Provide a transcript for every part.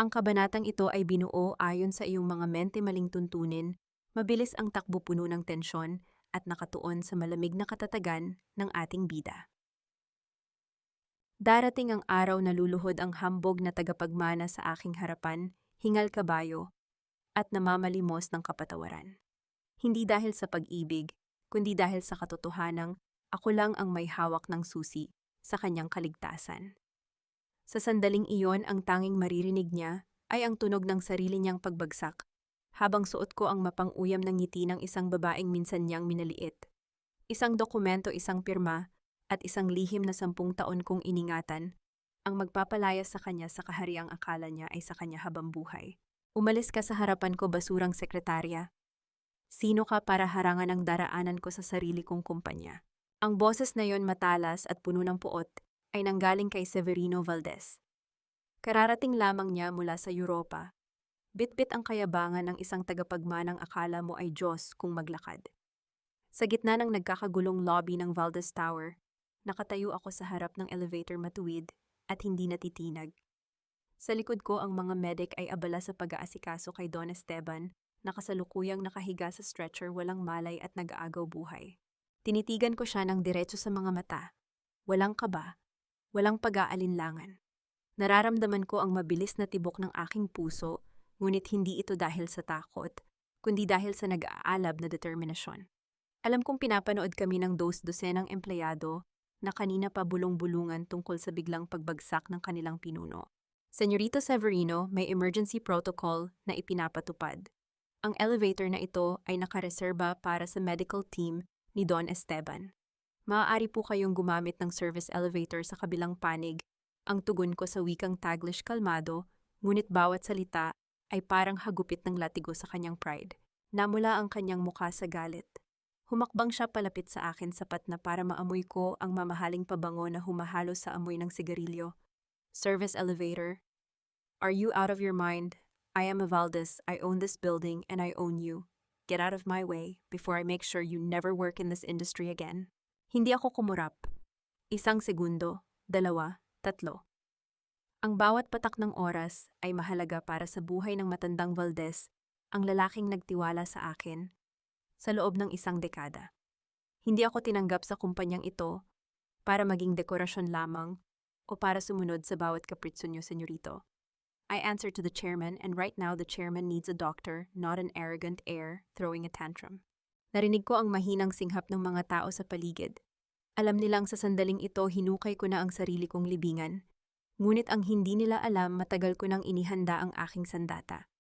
Ang kabanatang ito ay binuo ayon sa iyong mga mente maling tuntunin, mabilis ang takbo puno ng tensyon, at nakatuon sa malamig na katatagan ng ating bida. Darating ang araw na luluhod ang hambog na tagapagmana sa aking harapan, hingal kabayo, at namamalimos ng kapatawaran. Hindi dahil sa pag-ibig, kundi dahil sa katotohanang ako lang ang may hawak ng susi sa kanyang kaligtasan. Sa sandaling iyon, ang tanging maririnig niya ay ang tunog ng sarili niyang pagbagsak, habang suot ko ang mapang-uyam ng ngiti ng isang babaeng minsan niyang minaliit. Isang dokumento, isang pirma, at isang lihim na 10 taon kong iningatan, ang magpapalaya sa kanya sa kahariang akala niya ay sa kanya habang buhay. Umalis ka sa harapan ko, basurang sekretarya. Sino ka para harangan ang daraanan ko sa sarili kong kumpanya? Ang boses na yon, matalas at puno ng puot, ay nanggaling kay Severino Valdez. Kararating lamang niya mula sa Europa. Bitbit ang kayabangan ng isang tagapagmanang akala mo ay Diyos kung maglakad. Sa gitna ng nagkakagulong lobby ng Valdez Tower, nakatayo ako sa harap ng elevator, matuwid at hindi natitinag. Sa likod ko, ang mga medic ay abala sa pag-aasikaso kay Don Esteban, na kasalukuyang nakahiga sa stretcher, walang malay at nag-aagaw buhay. Tinitigan ko siya ng diretso sa mga mata. Walang kaba, walang pag-aalinlangan. Nararamdaman ko ang mabilis na tibok ng aking puso, ngunit hindi ito dahil sa takot, kundi dahil sa nag-aalab na determinasyon. Alam kong pinapanood kami ng dos-dosenang empleyado na kanina pa bulong-bulungan tungkol sa biglang pagbagsak ng kanilang pinuno. Senyorito Severino, may emergency protocol na ipinapatupad. Ang elevator na ito ay nakareserba para sa medical team ni Don Esteban. Maaari po kayong gumamit ng service elevator sa kabilang panig. Ang tugon ko sa wikang Taglish kalmado, ngunit bawat salita ay parang hagupit ng latigo sa kanyang pride. Namula ang kanyang mukha sa galit. Humakbang siya palapit sa akin, sapat na para maamoy ko ang mamahaling pabango na humahalo sa amoy ng sigarilyo. Service elevator. Are you out of your mind? I am a Valdez. I own this building and I own you. Get out of my way before I make sure you never work in this industry again. Hindi ako kumurap. 1 segundo, 2, 3. Ang bawat patak ng oras ay mahalaga para sa buhay ng matandang Valdez, ang lalaking nagtiwala sa akin sa loob ng 1 dekada. Hindi ako tinanggap sa kumpanyang ito para maging dekorasyon lamang o para sumunod sa bawat kapritso niyo, senyorito. I answer to the chairman, and right now the chairman needs a doctor, not an arrogant heir throwing a tantrum. Narinig ko ang mahinang singhap ng mga tao sa paligid. Alam nilang sa sandaling ito hinukay ko na ang sarili kong libingan, ngunit ang hindi nila alam, matagal ko nang inihanda ang aking sandata.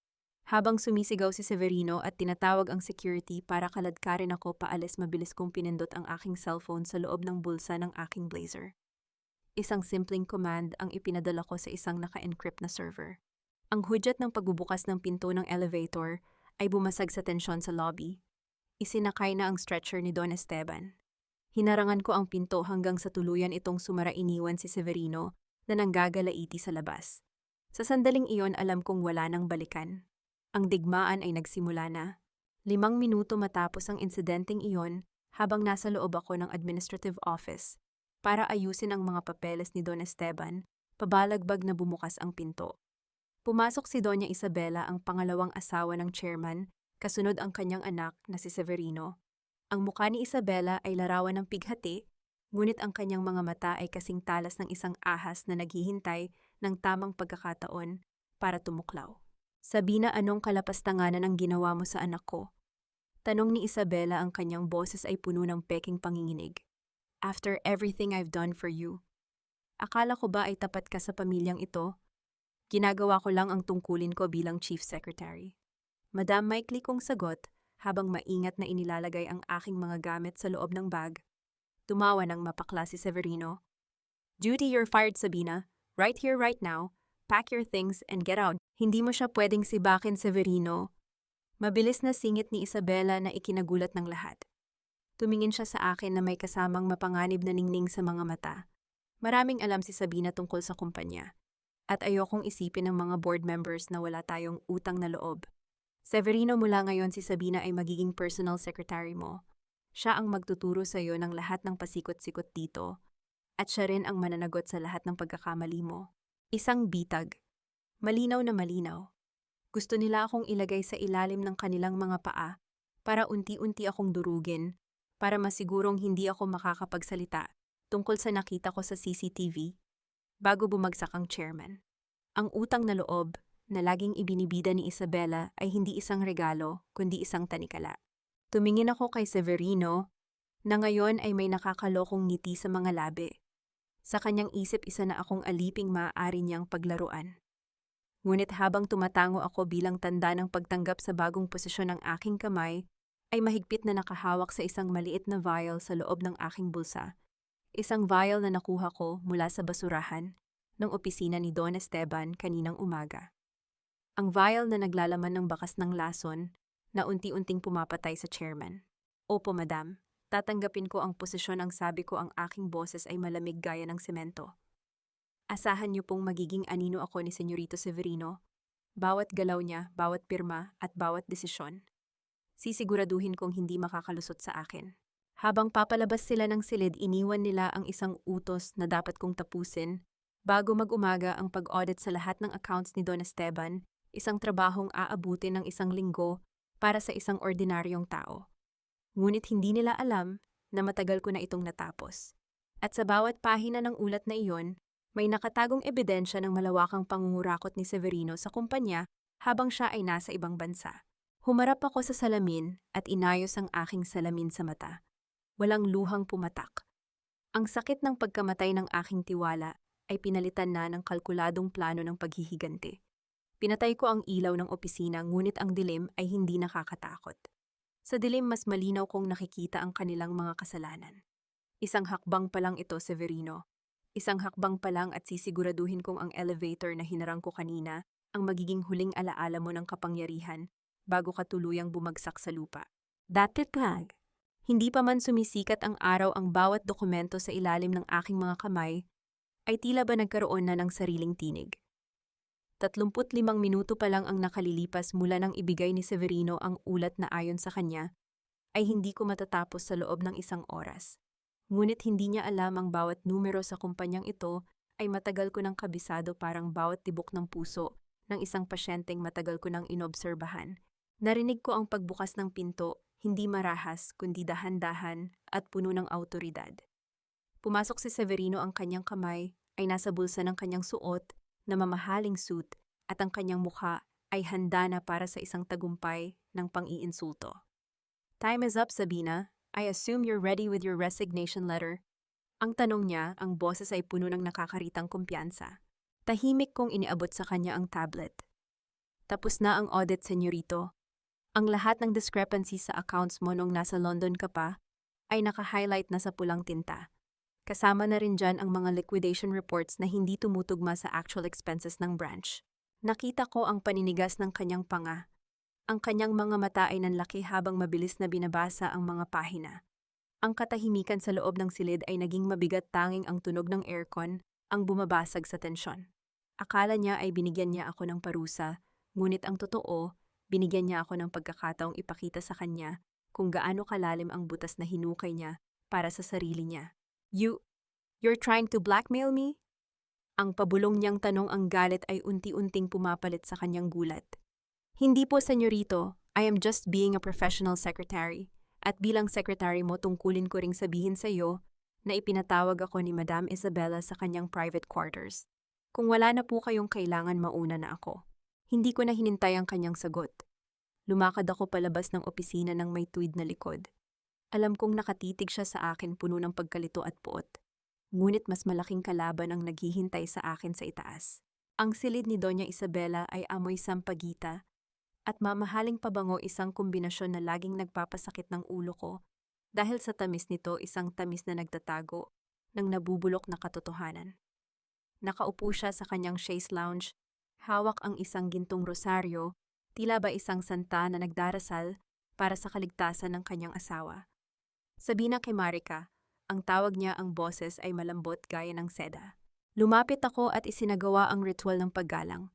Habang sumisigaw si Severino at tinatawag ang security para kaladkarin ako paalis, mabilis kong pinindot ang aking cellphone sa loob ng bulsa ng aking blazer. Isang simpleng command ang ipinadala ko sa isang naka-encrypt na server. Ang hudyat ng pagbubukas ng pinto ng elevator ay bumasag sa tensyon sa lobby. Isinakay na ang stretcher ni Don Esteban. Hinarangan ko ang pinto hanggang sa tuluyan itong sumara, iniwan si Severino na nanggagalaiti sa labas. Sa sandaling iyon, alam kong wala nang balikan. Ang digmaan ay nagsimula na. 5 minuto matapos ang insidenteng iyon, habang nasa loob ako ng administrative office para ayusin ang mga papeles ni Don Esteban, pabalagbag na bumukas ang pinto. Pumasok si Doña Isabela, ang pangalawang asawa ng chairman, kasunod ang kanyang anak na si Severino. Ang mukha ni Isabela ay larawan ng pighati, ngunit ang kanyang mga mata ay kasing talas ng isang ahas na naghihintay ng tamang pagkakataon para tumuklaw. Sabina, anong kalapastanganan ang ginawa mo sa anak ko? Tanong ni Isabela, ang kanyang boses ay puno ng peking panginginig. After everything I've done for you. Akala ko ba ay tapat ka sa pamilyang ito? Ginagawa ko lang ang tungkulin ko bilang chief secretary. Madam, maikli kong sagot habang maingat na inilalagay ang aking mga gamit sa loob ng bag. Tumawa ng mapakla si Severino. Duty, you're fired, Sabina. Right here, right now. Pack your things and get out. Hindi mo siya pwedeng sibakin, Severino. Mabilis na singit ni Isabela na ikinagulat ng lahat. Tumingin siya sa akin na may kasamang mapanganib na ningning sa mga mata. Maraming alam si Sabina tungkol sa kumpanya. At ayokong isipin ng mga board members na wala tayong utang na loob. Severino, mula ngayon si Sabina ay magiging personal secretary mo. Siya ang magtuturo sa iyo ng lahat ng pasikot-sikot dito. At siya rin ang mananagot sa lahat ng pagkakamali mo. Isang bitag. Malinaw na malinaw. Gusto nila akong ilagay sa ilalim ng kanilang mga paa para unti-unti akong durugin, para masigurong hindi ako makakapagsalita tungkol sa nakita ko sa CCTV bago bumagsak ang chairman. Ang utang na loob na laging ibinibida ni Isabela ay hindi isang regalo kundi isang tanikala. Tumingin ako kay Severino na ngayon ay may nakakalokong ngiti sa mga labi. Sa kanyang isip isa na akong aliping maaari niyang paglaruan. Ngunit habang tumatango ako bilang tanda ng pagtanggap sa bagong posisyon ng aking kamay, ay mahigpit na nakahawak sa isang maliit na vial sa loob ng aking bulsa. Isang vial na nakuha ko mula sa basurahan ng opisina ni Don Esteban kaninang umaga. Ang vial na naglalaman ng bakas ng lason na unti-unting pumapatay sa chairman. Opo, madam. Tatanggapin ko ang posisyon ang sabi ko ang aking boses ay malamig gaya ng semento. Asahan niyo pong magiging anino ako ni Senyorito Severino. Bawat galaw niya, bawat pirma, at bawat desisyon. Sisiguraduhin kong hindi makakalusot sa akin. Habang papalabas sila ng silid, iniwan nila ang isang utos na dapat kong tapusin bago mag-umaga ang pag-audit sa lahat ng accounts ni Don Esteban, isang trabahong aabutin ng isang linggo para sa isang ordinaryong tao. Ngunit hindi nila alam na matagal ko na itong natapos. At sa bawat pahina ng ulat na iyon, may nakatagong ebidensya ng malawakang pangungurakot ni Severino sa kumpanya habang siya ay nasa ibang bansa. Humarap ako sa salamin at inayos ang aking salamin sa mata. Walang luhang pumatak. Ang sakit ng pagkamatay ng aking tiwala ay pinalitan na ng kalkuladong plano ng paghihiganti. Pinatay ko ang ilaw ng opisina ngunit ang dilim ay hindi nakakatakot. Sa dilim mas malinaw kong nakikita ang kanilang mga kasalanan. Isang hakbang pa lang ito, Severino. Isang hakbang pa lang at sisiguraduhin kong ang elevator na hinarang ko kanina ang magiging huling alaala mo ng kapangyarihan bago ka tuluyang bumagsak sa lupa. Dati kag. Hindi pa man sumisikat ang araw, ang bawat dokumento sa ilalim ng aking mga kamay ay tila ba nagkaroon na ng sariling tinig. 35 minuto pa lang ang nakalilipas mula nang ibigay ni Severino ang ulat na ayon sa kanya, ay hindi ko matatapos sa loob ng isang oras. Ngunit hindi niya alam ang bawat numero sa kumpanyang ito ay matagal ko ng kabisado, parang bawat tibok ng puso ng isang pasyenteng matagal ko nang inobserbahan. Narinig ko ang pagbukas ng pinto, hindi marahas kundi dahan-dahan at puno ng awtoridad. Pumasok si Severino, ang kanyang kamay ay nasa bulsa ng kanyang suot na mamahaling suit at ang kanyang mukha ay handa na para sa isang tagumpay ng pang-iinsulto. Time is up, Sabina. I assume you're ready with your resignation letter. Ang tanong niya, ang boses ay puno ng nakakaritang kumpiyansa. Tahimik kong iniabot sa kanya ang tablet. Tapos na ang audit, senyorito. Ang lahat ng discrepancies sa accounts mo nung nasa London ka pa ay naka-highlight na sa pulang tinta. Kasama na rin dyan ang mga liquidation reports na hindi tumutugma sa actual expenses ng branch. Nakita ko ang paninigas ng kanyang panga. Ang kanyang mga mata ay nanlaki habang mabilis na binabasa ang mga pahina. Ang katahimikan sa loob ng silid ay naging mabigat, tanging ang tunog ng aircon ang bumabasag sa tensyon. Akala niya ay binigyan niya ako ng parusa, ngunit ang totoo, binigyan niya ako ng pagkakataong ipakita sa kanya kung gaano kalalim ang butas na hinukay niya para sa sarili niya. You're trying to blackmail me? Ang pabulong niyang tanong, ang galit ay unti-unting pumapalit sa kanyang gulat. Hindi po, senyorito. I am just being a professional secretary. At bilang secretary mo, tungkulin ko ring sabihin sa iyo na ipinatawag ako ni Madam Isabela sa kanyang private quarters. Kung wala na po kayong kailangan, mauna na ako. Hindi ko na hinintay ang kanyang sagot. Lumakad ako palabas ng opisina ng may tuwid na likod. Alam kong nakatitig siya sa akin, puno ng pagkalito at puot. Ngunit mas malaking kalaban ang naghihintay sa akin sa itaas. Ang silid ni Doña Isabela ay amoy sampagita at mamahaling pabango, isang kombinasyon na laging nagpapasakit ng ulo ko dahil sa tamis nito, isang tamis na nagtatago ng nabubulok na katotohanan. Nakaupo siya sa kanyang chaise lounge, hawak ang isang gintong rosaryo, tila ba isang santa na nagdarasal para sa kaligtasan ng kanyang asawa. Sabina kay Marika, ang tawag niya, ang boses ay malambot gaya ng seda. Lumapit ako at isinagawa ang ritual ng paggalang.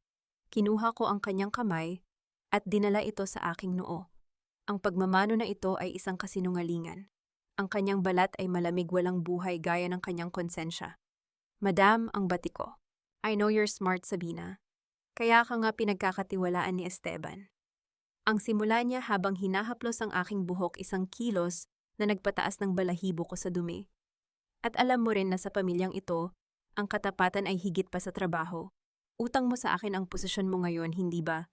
Kinuha ko ang kanyang kamay at dinala ito sa aking noo. Ang pagmamano na ito ay isang kasinungalingan. Ang kanyang balat ay malamig, walang buhay gaya ng kanyang konsensya. Madam, ang bati ko. I know you're smart, Sabina. Kaya ka nga pinagkakatiwalaan ni Esteban. Ang simula niya habang hinahaplos ang aking buhok 1 kilos na nagpataas ng balahibo ko sa dumi. At alam mo rin na sa pamilyang ito, ang katapatan ay higit pa sa trabaho. Utang mo sa akin ang posisyon mo ngayon, hindi ba?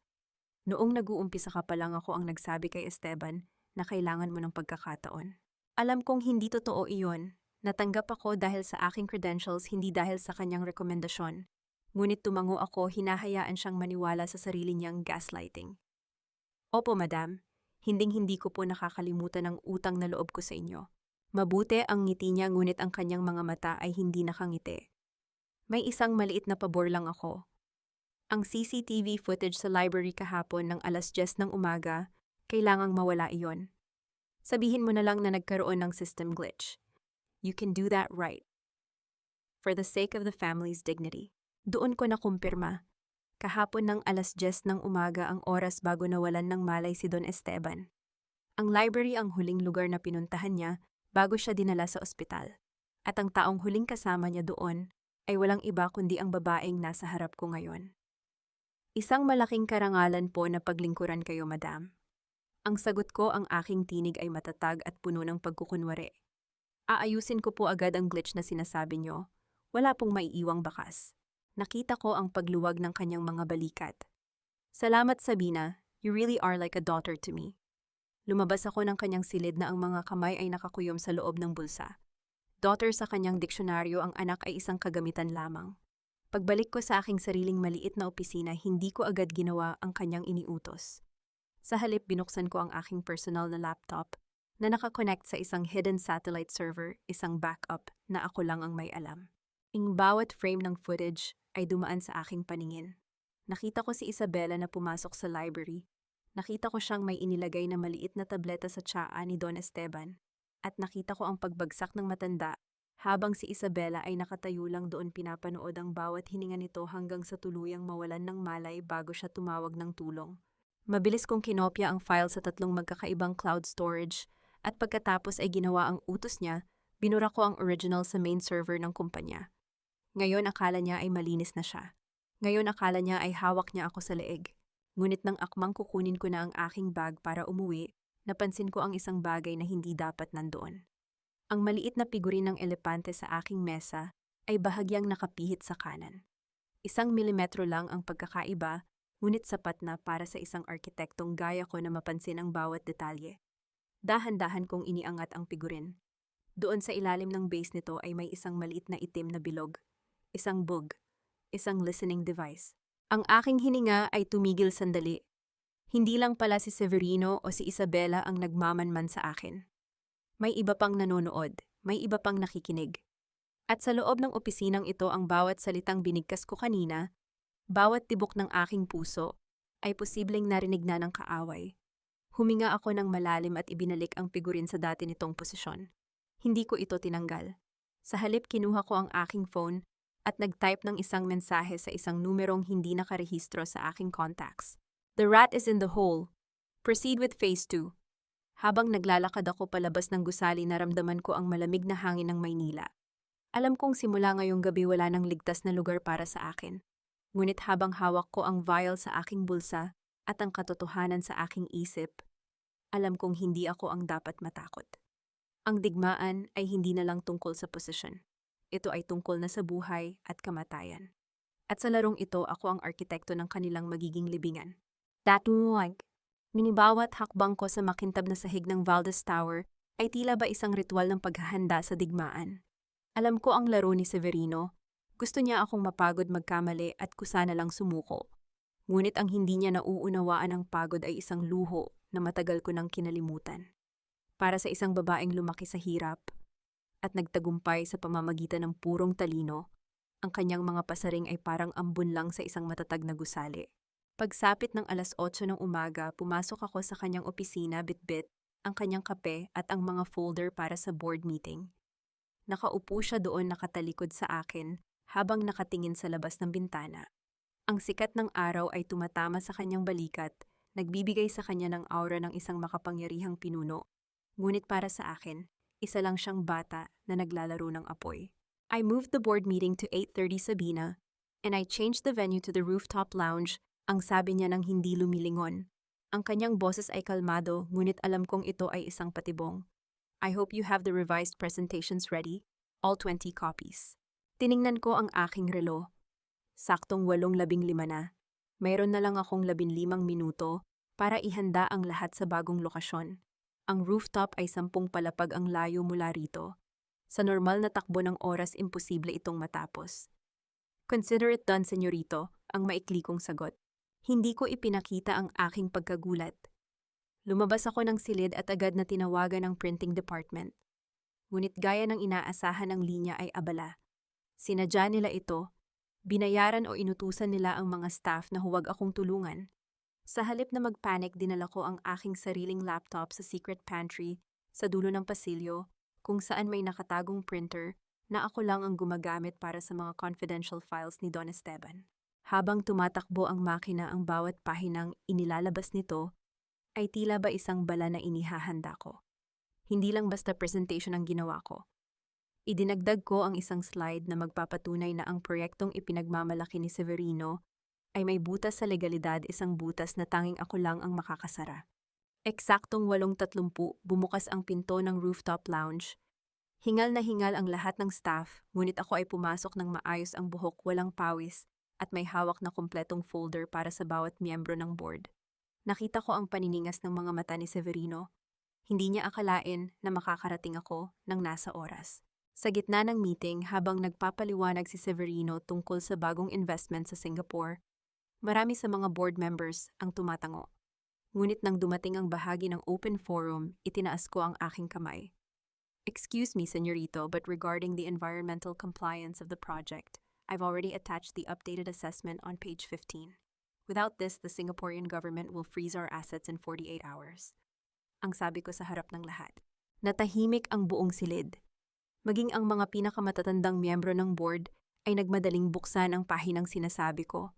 Noong nag-uumpisa ka pa lang ako ang nagsabi kay Esteban na kailangan mo ng pagkakataon. Alam kong hindi totoo iyon. Natanggap ako dahil sa aking credentials, hindi dahil sa kanyang rekomendasyon. Ngunit tumango ako, hinahayaan siyang maniwala sa sarili niyang gaslighting. Opo, madam. Hinding-hindi ko po nakakalimutan ang utang na loob ko sa inyo. Mabuti ang ngiti niya, ngunit ang kanyang mga mata ay hindi nakangiti. May isang maliit na pabor lang ako. Ang CCTV footage sa library kahapon ng 10:00 ng umaga, kailangang mawala iyon. Sabihin mo na lang na nagkaroon ng system glitch. You can do that right. For the sake of the family's dignity. Doon ko nakumpirma. Kahapon ng 10:00 ng umaga ang oras bago nawalan ng malay si Don Esteban. Ang library ang huling lugar na pinuntahan niya bago siya dinala sa ospital. At ang taong huling kasama niya doon ay walang iba kundi ang babaeng nasa harap ko ngayon. Isang malaking karangalan po na paglingkuran kayo, madam. Ang sagot ko, ang aking tinig ay matatag at puno ng pagkukunwari. Aayusin ko po agad ang glitch na sinasabi niyo. Wala pong maiiwang bakas. Nakita ko ang pagluwag ng kanyang mga balikat. Salamat, Sabina. You really are like a daughter to me. Lumabas ako ng kanyang silid na ang mga kamay ay nakakuyom sa loob ng bulsa. Daughter sa kanyang diksyonaryo, ang anak ay isang kagamitan lamang. Pagbalik ko sa aking sariling maliit na opisina, hindi ko agad ginawa ang kanyang iniutos. Sa halip, binuksan ko ang aking personal na laptop na nakakonect sa isang hidden satellite server, isang backup na ako lang ang may alam. Ang bawat frame ng footage ay dumaan sa aking paningin. Nakita ko si Isabela na pumasok sa library. Nakita ko siyang may inilagay na maliit na tableta sa tsaa ni Don Esteban. At nakita ko ang pagbagsak ng matanda habang si Isabela ay nakatayo lang doon, pinapanood ang bawat hininga nito hanggang sa tuluyang mawalan ng malay bago siya tumawag ng tulong. Mabilis kong kinopya ang file sa 3 magkakaibang cloud storage at pagkatapos ay ginawa ang utos niya, binura ko ang original sa main server ng kumpanya. Ngayon akala niya ay malinis na siya. Ngayon akala niya ay hawak niya ako sa leeg. Ngunit nang akmang kukunin ko na ang aking bag para umuwi, napansin ko ang isang bagay na hindi dapat nandoon. Ang maliit na figurin ng elepante sa aking mesa ay bahagyang nakapihit sa kanan. 1 milimetro lang ang pagkakaiba, ngunit sapat na para sa isang arkitektong gaya ko na mapansin ang bawat detalye. Dahan-dahan kong iniangat ang figurin. Doon sa ilalim ng base nito ay may isang maliit na itim na bilog. Isang bug, isang listening device. Ang aking hininga ay tumigil sandali. Hindi lang pala si Severino o si Isabela ang nagmamanman sa akin. May iba pang nanonood, may iba pang nakikinig. At sa loob ng opisinang ito, ang bawat salitang binigkas ko kanina, bawat tibok ng aking puso, ay posibleng narinig na ng kaaway. Huminga ako ng malalim at ibinalik ang figurin sa dati nitong posisyon. Hindi ko ito tinanggal. Sa halip, kinuha ko ang aking phone at nag-type ng isang mensahe sa isang numerong hindi nakarehistro sa aking contacts. The rat is in the hole. Proceed with phase 2. Habang naglalakad ako palabas ng gusali, naramdaman ko ang malamig na hangin ng Maynila. Alam kong simula ngayong gabi wala nang ligtas na lugar para sa akin. Ngunit habang hawak ko ang vial sa aking bulsa at ang katotohanan sa aking isip, alam kong hindi ako ang dapat matakot. Ang digmaan ay hindi na lang tungkol sa posisyon. Ito ay tungkol na sa buhay at kamatayan. At sa larong ito, ako ang arkitekto ng kanilang magiging libingan. Tatungwag. Minibawat hakbang ko sa makintab na sahig ng Valdez Tower ay tila ba isang ritual ng paghahanda sa digmaan. Alam ko ang laro ni Severino. Gusto niya akong mapagod, magkamali at kusa na lang sumuko. Ngunit ang hindi niya nauunawaan, ang pagod ay isang luho na matagal ko nang kinalimutan. Para sa isang babaeng lumaki sa hirap at nagtagumpay sa pamamagitan ng purong talino, ang kanyang mga pasaring ay parang ambon lang sa isang matatag na gusali. Pagsapit ng 8:00 ng umaga, pumasok ako sa kanyang opisina, bitbit ang kanyang kape at ang mga folder para sa board meeting. Nakaupo siya doon, nakatalikod sa akin habang nakatingin sa labas ng bintana. Ang sikat ng araw ay tumatama sa kanyang balikat, nagbibigay sa kanya ng aura ng isang makapangyarihang pinuno. Ngunit para sa akin, isa lang siyang bata na naglalaro ng apoy. I moved the board meeting to 8:30, Sabina. And I changed the venue to the rooftop lounge, ang sabi niya nang hindi lumilingon. Ang kanyang boses ay kalmado, ngunit alam kong ito ay isang patibong. I hope you have the revised presentations ready, all 20 copies. Tiningnan ko ang aking relo. Saktong 8:15 na. Mayroon na lang akong 15 minuto para ihanda ang lahat sa bagong lokasyon. Ang rooftop ay 10 palapag ang layo mula rito. Sa normal na takbo ng oras, imposible itong matapos. Consider it done, senyorito, ang maikli kong sagot. Hindi ko ipinakita ang aking pagkagulat. Lumabas ako ng silid at agad na tinawagan ang printing department. Ngunit gaya ng inaasahan, ang linya ay abala. Sinadya nila ito. Binayaran o inutusan nila ang mga staff na huwag akong tulungan. Sa halip na magpanic, dinala ko ang aking sariling laptop sa secret pantry sa dulo ng pasilyo, kung saan may nakatagong printer na ako lang ang gumagamit para sa mga confidential files ni Don Esteban. Habang tumatakbo ang makina, ang bawat pahinang inilalabas nito ay tila ba isang bala na inihahanda ko. Hindi lang basta presentation ang ginawa ko. Idinagdag ko ang isang slide na magpapatunay na ang proyektong ipinagmamalaki ni Severino ay may butas sa legalidad, isang butas na tanging ako lang ang makakasara. Eksaktong 8:30 bumukas ang pinto ng rooftop lounge. Hingal na hingal ang lahat ng staff, ngunit ako ay pumasok ng maayos, ang buhok, walang pawis, at may hawak na kumpletong folder para sa bawat miyembro ng board. Nakita ko ang paniningas ng mga mata ni Severino. Hindi niya akalain na makakarating ako ng nasa oras. Sa gitna ng meeting, habang nagpapaliwanag si Severino tungkol sa bagong investment sa Singapore, marami sa mga board members ang tumatango. Ngunit nang dumating ang bahagi ng open forum, itinaas ko ang aking kamay. Excuse me, senyorito, but regarding the environmental compliance of the project, I've already attached the updated assessment on page 15. Without this, the Singaporean government will freeze our assets in 48 hours. Ang sabi ko sa harap ng lahat. Natahimik ang buong silid. Maging ang mga pinakamatatandang miyembro ng board ay nagmadaling buksan ang pahinang sinasabi ko.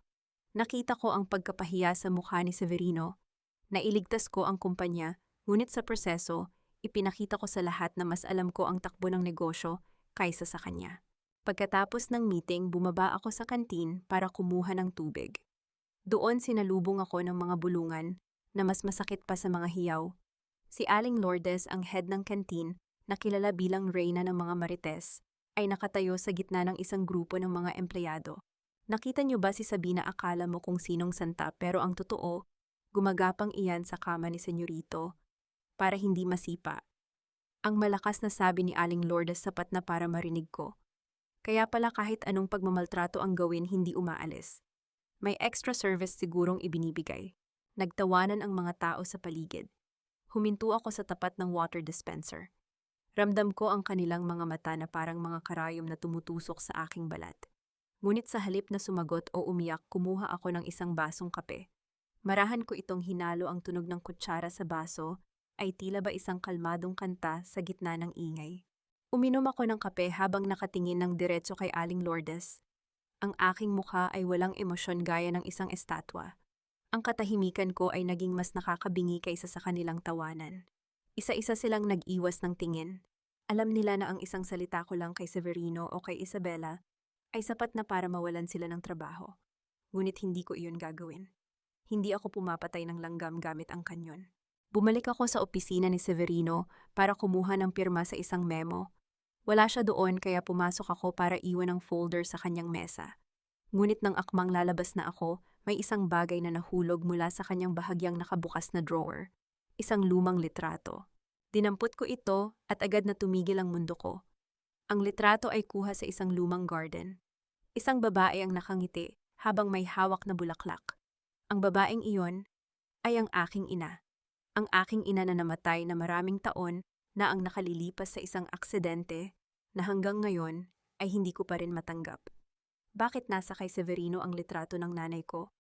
Nakita ko ang pagkapahiya sa mukha ni Severino. Nailigtas ko ang kumpanya, ngunit sa proseso, ipinakita ko sa lahat na mas alam ko ang takbo ng negosyo kaysa sa kanya. Pagkatapos ng meeting, bumaba ako sa kantin para kumuha ng tubig. Doon sinalubong ako ng mga bulungan na mas masakit pa sa mga hiyaw. Si Aling Lourdes, ang head ng kantin, na kilala bilang Reyna ng mga Marites, ay nakatayo sa gitna ng isang grupo ng mga empleyado. Nakita niyo ba si Sabina? Akala mo kung sinong santa, pero ang totoo, gumagapang iyan sa kama ni Senyorito para hindi masipa. Ang malakas na sabi ni Aling Lourdes sapat na para marinig ko. Kaya pala kahit anong pagmamaltrato ang gawin, hindi umaalis. May extra service sigurong ibinibigay. Nagtawanan ang mga tao sa paligid. Huminto ako sa tapat ng water dispenser. Ramdam ko ang kanilang mga mata na parang mga karayom na tumutusok sa aking balat. Ngunit sa halip na sumagot o umiyak, kumuha ako ng isang basong kape. Marahan ko itong hinalo, ang tunog ng kutsara sa baso ay tila ba isang kalmadong kanta sa gitna ng ingay. Uminom ako ng kape habang nakatingin ng diretso kay Aling Lourdes. Ang aking mukha ay walang emosyon, gaya ng isang estatwa. Ang katahimikan ko ay naging mas nakakabingi kaysa sa kanilang tawanan. Isa-isa silang nag-iwas ng tingin. Alam nila na ang isang salita ko lang kay Severino o kay Isabela ay sapat na para mawalan sila ng trabaho. Ngunit hindi ko iyon gagawin. Hindi ako pumapatay ng langgam gamit ang kanyon. Bumalik ako sa opisina ni Severino para kumuha ng pirma sa isang memo. Wala siya doon, kaya pumasok ako para iwan ang folder sa kanyang mesa. Ngunit nang akmang lalabas na ako, may isang bagay na nahulog mula sa kanyang bahagyang nakabukas na drawer. Isang lumang litrato. Dinampot ko ito at agad na tumigil ang mundo ko. Ang litrato ay kuha sa isang lumang garden. Isang babae ang nakangiti habang may hawak na bulaklak. Ang babaeng iyon ay ang aking ina. Ang aking ina na namatay na maraming taon na ang nakalilipas sa isang aksidente na hanggang ngayon ay hindi ko pa rin matanggap. Bakit nasa kay Severino ang litrato ng nanay ko?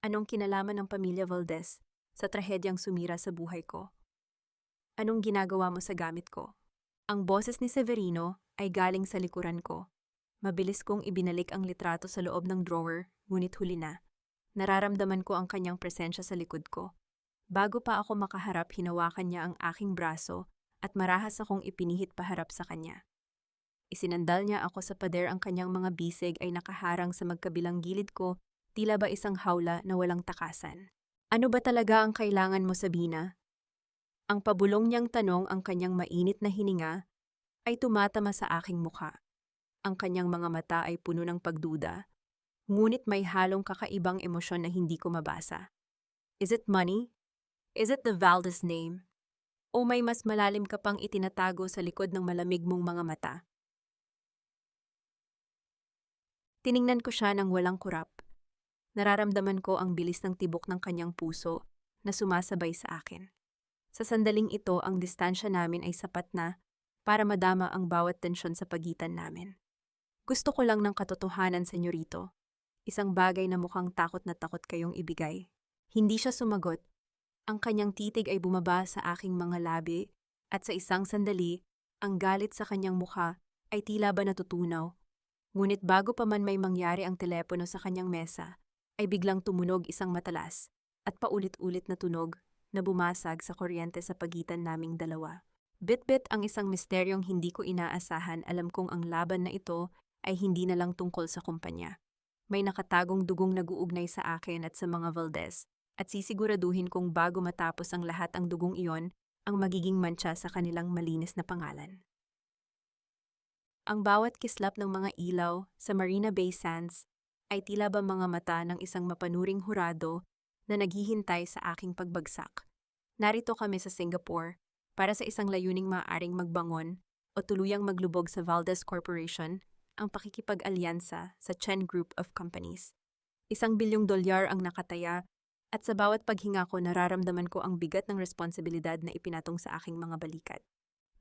Anong kinalaman ng pamilya Valdez sa trahedyang sumira sa buhay ko? Anong ginagawa mo sa gamit ko? Ang boses ni Severino ay galing sa likuran ko. Mabilis kong ibinalik ang litrato sa loob ng drawer, ngunit huli na. Nararamdaman ko ang kanyang presensya sa likod ko. Bago pa ako makaharap, hinawakan niya ang aking braso at marahas akong ipinihit paharap sa kanya. Isinandal niya ako sa pader, ang kanyang mga bisig ay nakaharang sa magkabilang gilid ko, tila ba isang hawla na walang takasan. Ano ba talaga ang kailangan mo, Sabina? Ang pabulong niyang tanong, ang kanyang mainit na hininga, ay tumatama sa aking mukha. Ang kanyang mga mata ay puno ng pagduda, ngunit may halong kakaibang emosyon na hindi ko mabasa. Is it money? Is it the Valdez name? O may mas malalim ka pang itinatago sa likod ng malamig mong mga mata? Tiningnan ko siya ng walang kurap. Nararamdaman ko ang bilis ng tibok ng kanyang puso na sumasabay sa akin. Sa sandaling ito, ang distansya namin ay sapat na para madama ang bawat tensyon sa pagitan namin. Gusto ko lang ng katotohanan, senyorito. Isang bagay na mukhang takot na takot kayong ibigay. Hindi siya sumagot. Ang kanyang titig ay bumaba sa aking mga labi at sa isang sandali, ang galit sa kanyang mukha ay tila ba natutunaw. Ngunit bago pa man may mangyari, ang telepono sa kanyang mesa ay biglang tumunog, isang matalas at paulit-ulit na tunog na bumasag sa kuryente sa pagitan naming dalawa. Bit-bit ang isang misteryong hindi ko inaasahan. Alam kong ang laban na ito ay hindi na lang tungkol sa kumpanya. May nakatagong dugong nag-uugnay sa akin at sa mga Valdez, at sisiguraduhin kong bago matapos ang lahat, ang dugong iyon ang magiging mantsa sa kanilang malinis na pangalan. Ang bawat kislap ng mga ilaw sa Marina Bay Sands ay tila ba mga mata ng isang mapanuring hurado na naghihintay sa aking pagbagsak. Narito kami sa Singapore para sa isang layuning maaaring magbangon o tuluyang maglubog sa Valdez Corporation, ang pakikipag-alyansa sa Chen Group of Companies. $1 bilyong ang nakataya, at sa bawat paghinga ko nararamdaman ko ang bigat ng responsibilidad na ipinatong sa aking mga balikat.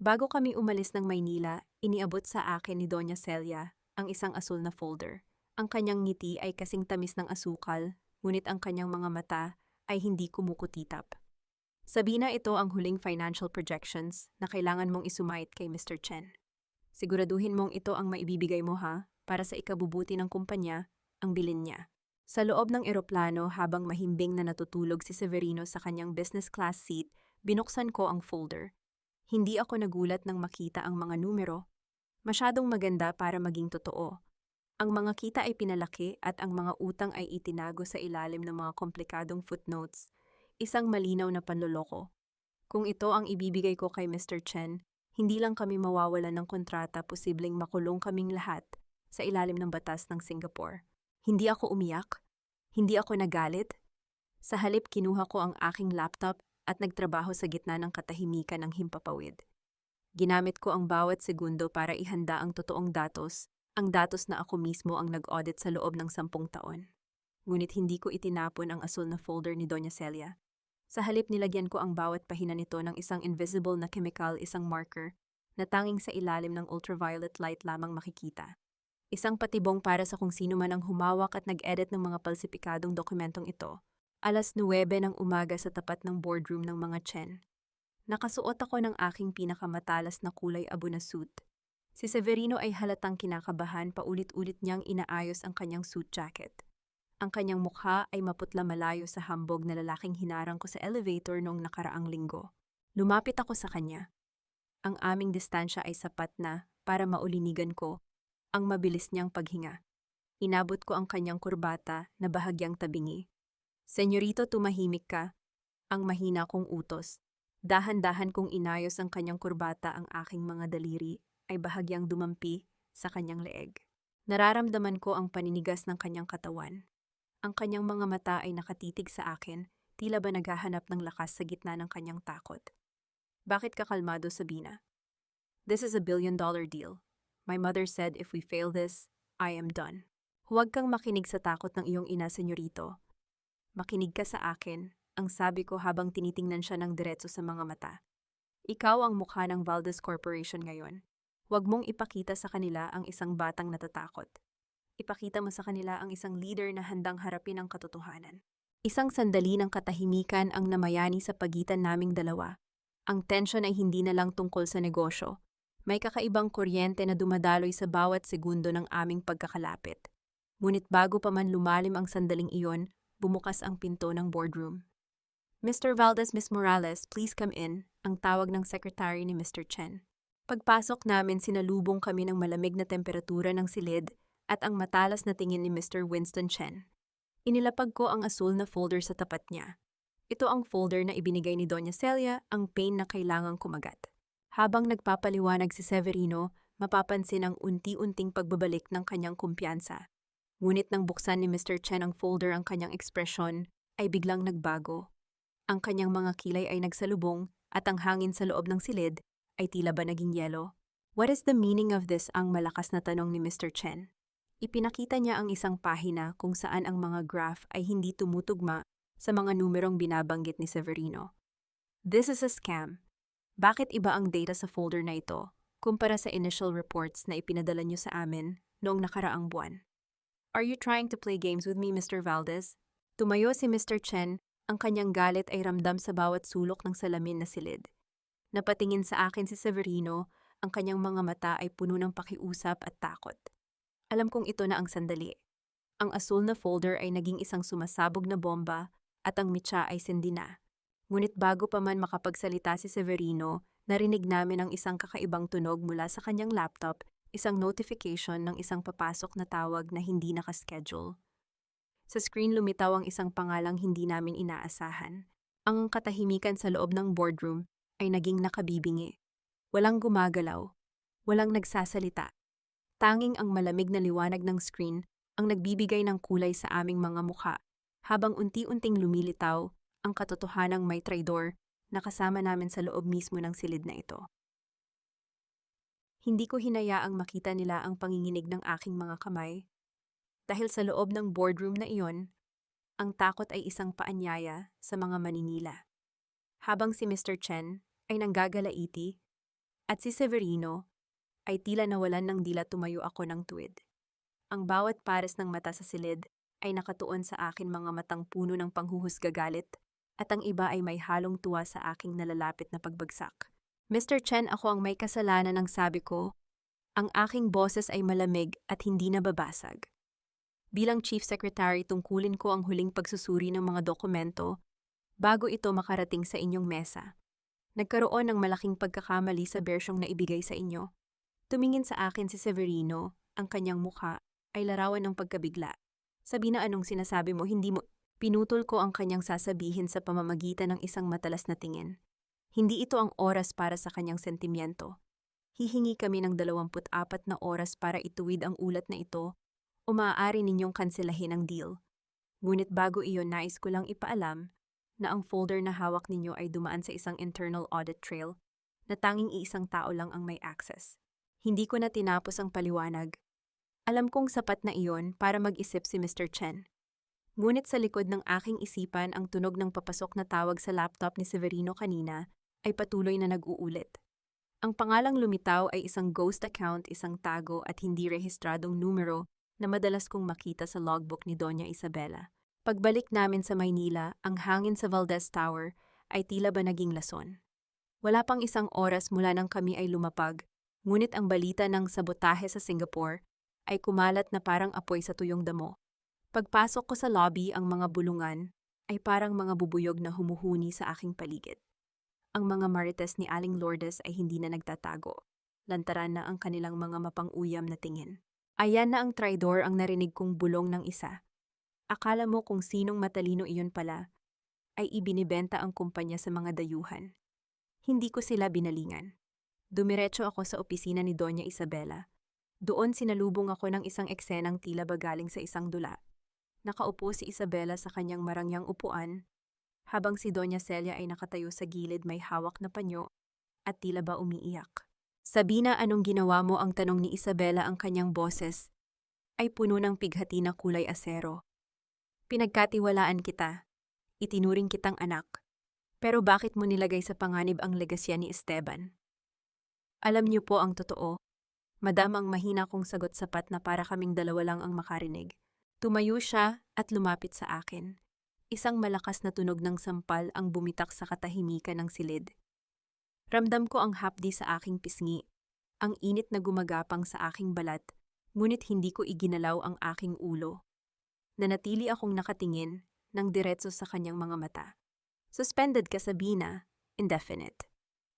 Bago kami umalis ng Maynila, iniabot sa akin ni Doña Celia ang isang asul na folder. Ang kanyang ngiti ay kasing tamis ng asukal, ngunit ang kanyang mga mata ay hindi kumukutitap. Sabina, ito ang huling financial projections na kailangan mong isumait kay Mr. Chen. Siguraduhin mong ito ang maibibigay mo, ha, para sa ikabubuti ng kumpanya, ang bilin niya. Sa loob ng eroplano, habang mahimbing na natutulog si Severino sa kanyang business class seat, binuksan ko ang folder. Hindi ako nagulat nang makita ang mga numero. Masyadong maganda para maging totoo. Ang mga kita ay pinalaki at ang mga utang ay itinago sa ilalim ng mga komplikadong footnotes. Isang malinaw na panloloko. Kung ito ang ibibigay ko kay Mr. Chen, hindi lang kami mawawalan ng kontrata, posibleng makulong kaming lahat sa ilalim ng batas ng Singapore. Hindi ako umiyak. Hindi ako nagalit. Sa halip, kinuha ko ang aking laptop at nagtrabaho sa gitna ng katahimikan ng himpapawid. Ginamit ko ang bawat segundo para ihanda ang totoong datos, ang datos na ako mismo ang nag-audit sa loob ng 10 taon. Ngunit hindi ko itinapon ang asul na folder ni Doña Celia. Sa halip, nilagyan ko ang bawat pahina nito ng isang invisible na chemical, isang marker, na tanging sa ilalim ng ultraviolet light lamang makikita. Isang patibong para sa kung sino man ang humawak at nag-edit ng mga palsipikadong dokumentong ito. 9:09 ng umaga sa tapat ng boardroom ng mga Chen. Nakasuot ako ng aking pinakamatalas na kulay abo na suit. Si Severino ay halatang kinakabahan, paulit-ulit niyang inaayos ang kanyang suit jacket. Ang kanyang mukha ay maputla, malayo sa hambog na lalaking hinarang ko sa elevator noong nakaraang linggo. Lumapit ako sa kanya. Ang aming distansya ay sapat na para maulinigan ko ang mabilis niyang paghinga. Inabot ko ang kanyang kurbata na bahagyang tabingi. Senyorito, tumahimik ka. Ang mahina kong utos. Dahan-dahan kong inayos ang kanyang kurbata, ang aking mga daliri ay bahagyang dumampi sa kanyang leeg. Nararamdaman ko ang paninigas ng kanyang katawan. Ang kanyang mga mata ay nakatitig sa akin, tila ba naghahanap ng lakas sa gitna ng kanyang takot. Bakit ka kalmado, Sabina? This is $1 billion deal. My mother said if we fail this, I am done. Huwag kang makinig sa takot ng iyong ina, senyorito. Makinig ka sa akin, ang sabi ko habang tinitingnan siya ng diretso sa mga mata. Ikaw ang mukha ng Valdez Corporation ngayon. Huwag mong ipakita sa kanila ang isang batang natatakot. Ipakita mo sa kanila ang isang leader na handang harapin ang katotohanan. Isang sandali ng katahimikan ang namayani sa pagitan naming dalawa. Ang tensyon ay hindi na lang tungkol sa negosyo. May kakaibang kuryente na dumadaloy sa bawat segundo ng aming pagkakalapit. Ngunit bago pa man lumalim ang sandaling iyon, bumukas ang pinto ng boardroom. Mr. Valdez, Miss Morales, please come in, ang tawag ng secretary ni Mr. Chen. Pagpasok namin sinalubong kami ng malamig na temperatura ng silid at ang matalas na tingin ni Mr. Winston Chen. Inilapag ko ang asul na folder sa tapat niya. Ito ang folder na ibinigay ni Doña Celia, ang pain na kailangang kumagat. Habang nagpapaliwanag si Severino, mapapansin ang unti-unting pagbabalik ng kanyang kumpiyansa. Ngunit nang buksan ni Mr. Chen ang folder, ang kanyang ekspresyon ay biglang nagbago. Ang kanyang mga kilay ay nagsalubong at ang hangin sa loob ng silid ay tila ba naging yelo. What is the meaning of this? Ang malakas na tanong ni Mr. Chen. Ipinakita niya ang isang pahina kung saan ang mga graph ay hindi tumutugma sa mga numerong binabanggit ni Severino. This is a scam. Bakit iba ang data sa folder na ito kumpara sa initial reports na ipinadala niyo sa amin noong nakaraang buwan? Are you trying to play games with me, Mr. Valdez? Tumayo si Mr. Chen, ang kanyang galit ay ramdam sa bawat sulok ng salamin na silid. Napatingin sa akin si Severino, ang kanyang mga mata ay puno ng pakiusap at takot. Alam kong ito na ang sandali. Ang asul na folder ay naging isang sumasabog na bomba at ang mitsa ay sindi na. Ngunit bago pa man makapagsalita si Severino, narinig namin ang isang kakaibang tunog mula sa kanyang laptop, isang notification ng isang papasok na tawag na hindi nakaschedule. Sa screen lumitaw ang isang pangalang hindi namin inaasahan. Ang katahimikan sa loob ng boardroom ay naging nakabibingi. Walang gumagalaw, walang nagsasalita. Tanging ang malamig na liwanag ng screen ang nagbibigay ng kulay sa aming mga mukha, habang unti-unting lumilitaw ang katotohanang may traidor na kasama namin sa loob mismo ng silid na ito. Hindi ko hinayaang makita nila ang panginginig ng aking mga kamay. Dahil sa loob ng boardroom na iyon, ang takot ay isang paanyaya sa mga maninila. Habang si Mr. Chen ay nanggagalaiti at si Severino ay tila nawalan ng dila, tumayo ako ng tuwid. Ang bawat pares ng mata sa silid ay nakatuon sa akin, mga matang puno ng panghuhusgagalit, at ang iba ay may halong tuwa sa aking nalalapit na pagbagsak. Mr. Chen, ako ang may kasalanan ng sabi ko. Ang aking boses ay malamig at hindi nababasag. Bilang Chief Secretary, tungkulin ko ang huling pagsusuri ng mga dokumento bago ito makarating sa inyong mesa. Nagkaroon ng malaking pagkakamali sa bersyong na ibigay sa inyo. Tumingin sa akin si Severino, ang kanyang mukha ay larawan ng pagkabigla. Sabi na, anong sinasabi mo? Hindi mo... Pinutol ko ang kanyang sasabihin sa pamamagitan ng isang matalas na tingin. Hindi ito ang oras para sa kanyang sentimiento. Hihingi kami ng 24 na oras para ituwid ang ulat na ito o maaari ninyong kanselahin ang deal. Ngunit bago iyon, nais ko lang ipaalam na ang folder na hawak ninyo ay dumaan sa isang internal audit trail na tanging iisang tao lang ang may access. Hindi ko na tinapos ang paliwanag. Alam kong sapat na iyon para mag-isip si Mr. Chen. Ngunit sa likod ng aking isipan, ang tunog ng papasok na tawag sa laptop ni Severino kanina ay patuloy na nag-uulit. Ang pangalang lumitaw ay isang ghost account, isang tago at hindi rehistradong numero na madalas kong makita sa logbook ni Doña Isabela. Pagbalik namin sa Maynila, ang hangin sa Valdez Tower ay tila ba naging lason. Wala pang isang oras mula nang kami ay lumapag, ngunit ang balita ng sabotahe sa Singapore ay kumalat na parang apoy sa tuyong damo. Pagpasok ko sa lobby, ang mga bulungan ay parang mga bubuyog na humuhuni sa aking paligid. Ang mga marites ni Aling Lourdes ay hindi na nagtatago. Lantaran na ang kanilang mga mapang-uyam na tingin. Ayan na ang traidor, ang narinig kong bulong ng isa. Akala mo kung sinong matalino iyon pala, ay ibinibenta ang kumpanya sa mga dayuhan. Hindi ko sila binalingan. Dumiretso ako sa opisina ni Doña Isabela. Doon sinalubong ako ng isang eksenang tila ba galing sa isang dula. Nakaupo si Isabela sa kanyang marangyang upuan, habang si Doña Celia ay nakatayo sa gilid, may hawak na panyo at tila ba umiiyak. Sabina, anong ginawa mo? Ang tanong ni Isabela, ang kanyang boses ay puno ng pighati na kulay asero. Pinagkatiwalaan kita, itinuring kitang anak, pero bakit mo nilagay sa panganib ang legasya ni Esteban? Alam niyo po ang totoo. Madam, ang mahina kong sagot sapat na para kaming dalawa lang ang makarinig. Tumayo siya at lumapit sa akin. Isang malakas na tunog ng sampal ang bumitak sa katahimikan ng silid. Ramdam ko ang hapdi sa aking pisngi, ang init na gumagapang sa aking balat, ngunit hindi ko iginalaw ang aking ulo. Nanatili akong nakatingin ng diretso sa kanyang mga mata. Suspended ka, Sabina, indefinite.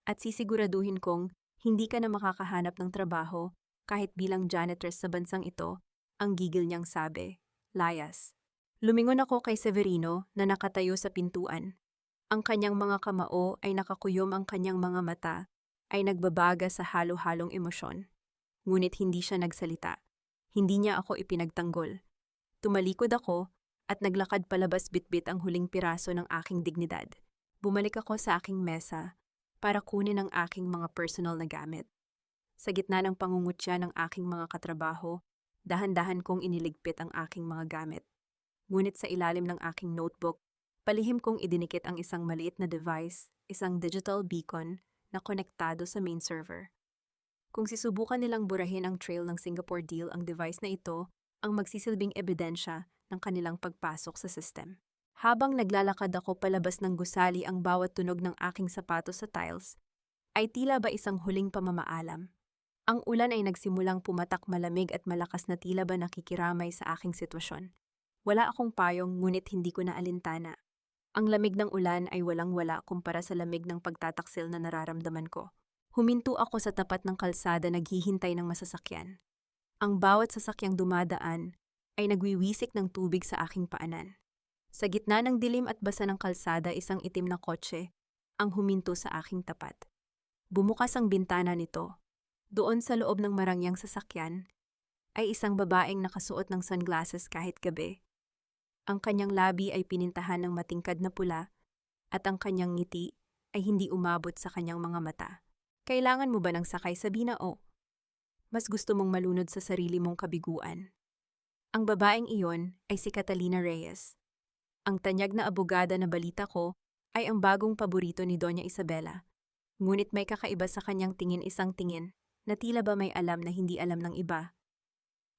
At sisiguraduhin kong Hindi ka na makakahanap ng trabaho kahit bilang janitress sa bansang ito, ang gigil niyang sabi. Layas. Lumingon ako kay Severino na nakatayo sa pintuan. Ang kanyang mga kamao ay nakakuyom, ang kanyang mga mata ay nagbabaga sa halo-halong emosyon. Ngunit hindi siya nagsalita. Hindi niya ako ipinagtanggol. Tumalikod ako at naglakad palabas, bitbit ang huling piraso ng aking dignidad. Bumalik ako sa aking mesa para kunin ang aking mga personal na gamit. Sa gitna ng pangungutya ng aking mga katrabaho, dahan-dahan kong iniligpit ang aking mga gamit. Ngunit sa ilalim ng aking notebook, palihim kong idinikit ang isang maliit na device, isang digital beacon na konektado sa main server. Kung sisubukan nilang burahin ang trail ng Singapore deal, ang device na ito ang magsisilbing ebidensya ng kanilang pagpasok sa system. Habang naglalakad ako palabas ng gusali, ang bawat tunog ng aking sapatos sa tiles ay tila ba isang huling pamamaalam. Ang ulan ay nagsimulang pumatak, malamig at malakas na, tila ba nakikiramay sa aking sitwasyon. Wala akong payong, ngunit hindi ko na alintana. Ang lamig ng ulan ay walang-wala kumpara sa lamig ng pagtataksil na nararamdaman ko. Huminto ako sa tapat ng kalsada, naghihintay ng masasakyan. Ang bawat sasakyang dumadaan ay nagwiwisik ng tubig sa aking paanan. Sa gitna ng dilim at basa ng kalsada, isang itim na kotse ang huminto sa aking tapat. Bumukas ang bintana nito. Doon sa loob ng marangyang sasakyan ay isang babaeng nakasuot ng sunglasses kahit gabi. Ang kanyang labi ay pinintahan ng matingkad na pula at ang kanyang ngiti ay hindi umabot sa kanyang mga mata. Kailangan mo ba ng sakay, Sabina, o mas gusto mong malunod sa sarili mong kabiguan? Ang babaeng iyon ay si Catalina Reyes. Ang tanyag na abogada na balita ko ay ang bagong paborito ni Doña Isabela. Ngunit may kakaiba sa kanyang tingin, isang tingin na tila ba may alam na hindi alam ng iba.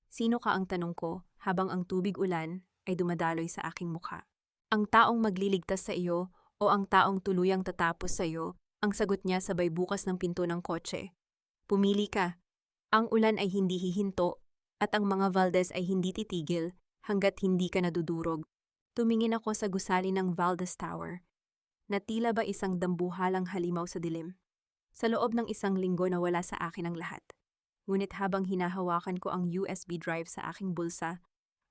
Sino ka, ang tanong ko habang ang tubig ulan ay dumadaloy sa aking mukha. Ang taong magliligtas sa iyo o ang taong tuluyang tatapos sa iyo? Ang sagot niya sabay bukas ng pinto ng kotse. Pumili ka. Ang ulan ay hindi hihinto at ang mga Valdez ay hindi titigil hanggat hindi ka nadudurog. Tumingin ako sa gusali ng Valdez Tower na tila ba isang dambuhalang halimaw sa dilim. Sa loob ng isang linggo nawala sa akin ang lahat. Ngunit habang hinahawakan ko ang USB drive sa aking bulsa,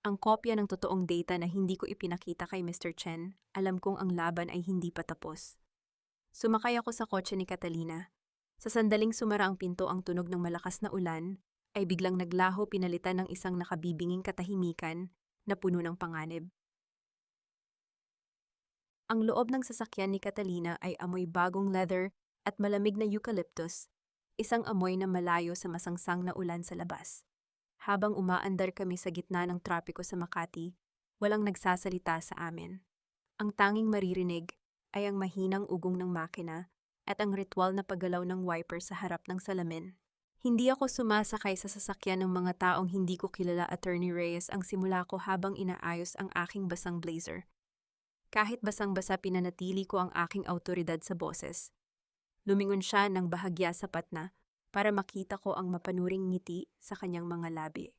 ang kopya ng totoong data na hindi ko ipinakita kay Mr. Chen, alam kong ang laban ay hindi pa tapos. Sumakay ako sa kotse ni Catalina. Sa sandaling sumara ang pinto, ang tunog ng malakas na ulan ay biglang naglaho, pinalitan ng isang nakabibinging katahimikan na puno ng panganib. Ang loob ng sasakyan ni Catalina ay amoy bagong leather at malamig na eucalyptus, isang amoy na malayo sa masangsang na ulan sa labas. Habang umaandar kami sa gitna ng trapiko sa Makati, walang nagsasalita sa amin. Ang tanging maririnig ay ang mahinang ugong ng makina at ang ritual na paggalaw ng wiper sa harap ng salamin. Hindi ako sumasakay sa sasakyan ng mga taong hindi ko kilala. Attorney Reyes ang simula ko habang inaayos ang aking basang blazer. Kahit basang-basa, pinanatili ko ang aking awtoridad sa boses. Lumingon siya ng bahagya sapat na para makita ko ang mapanuring ngiti sa kanyang mga labi.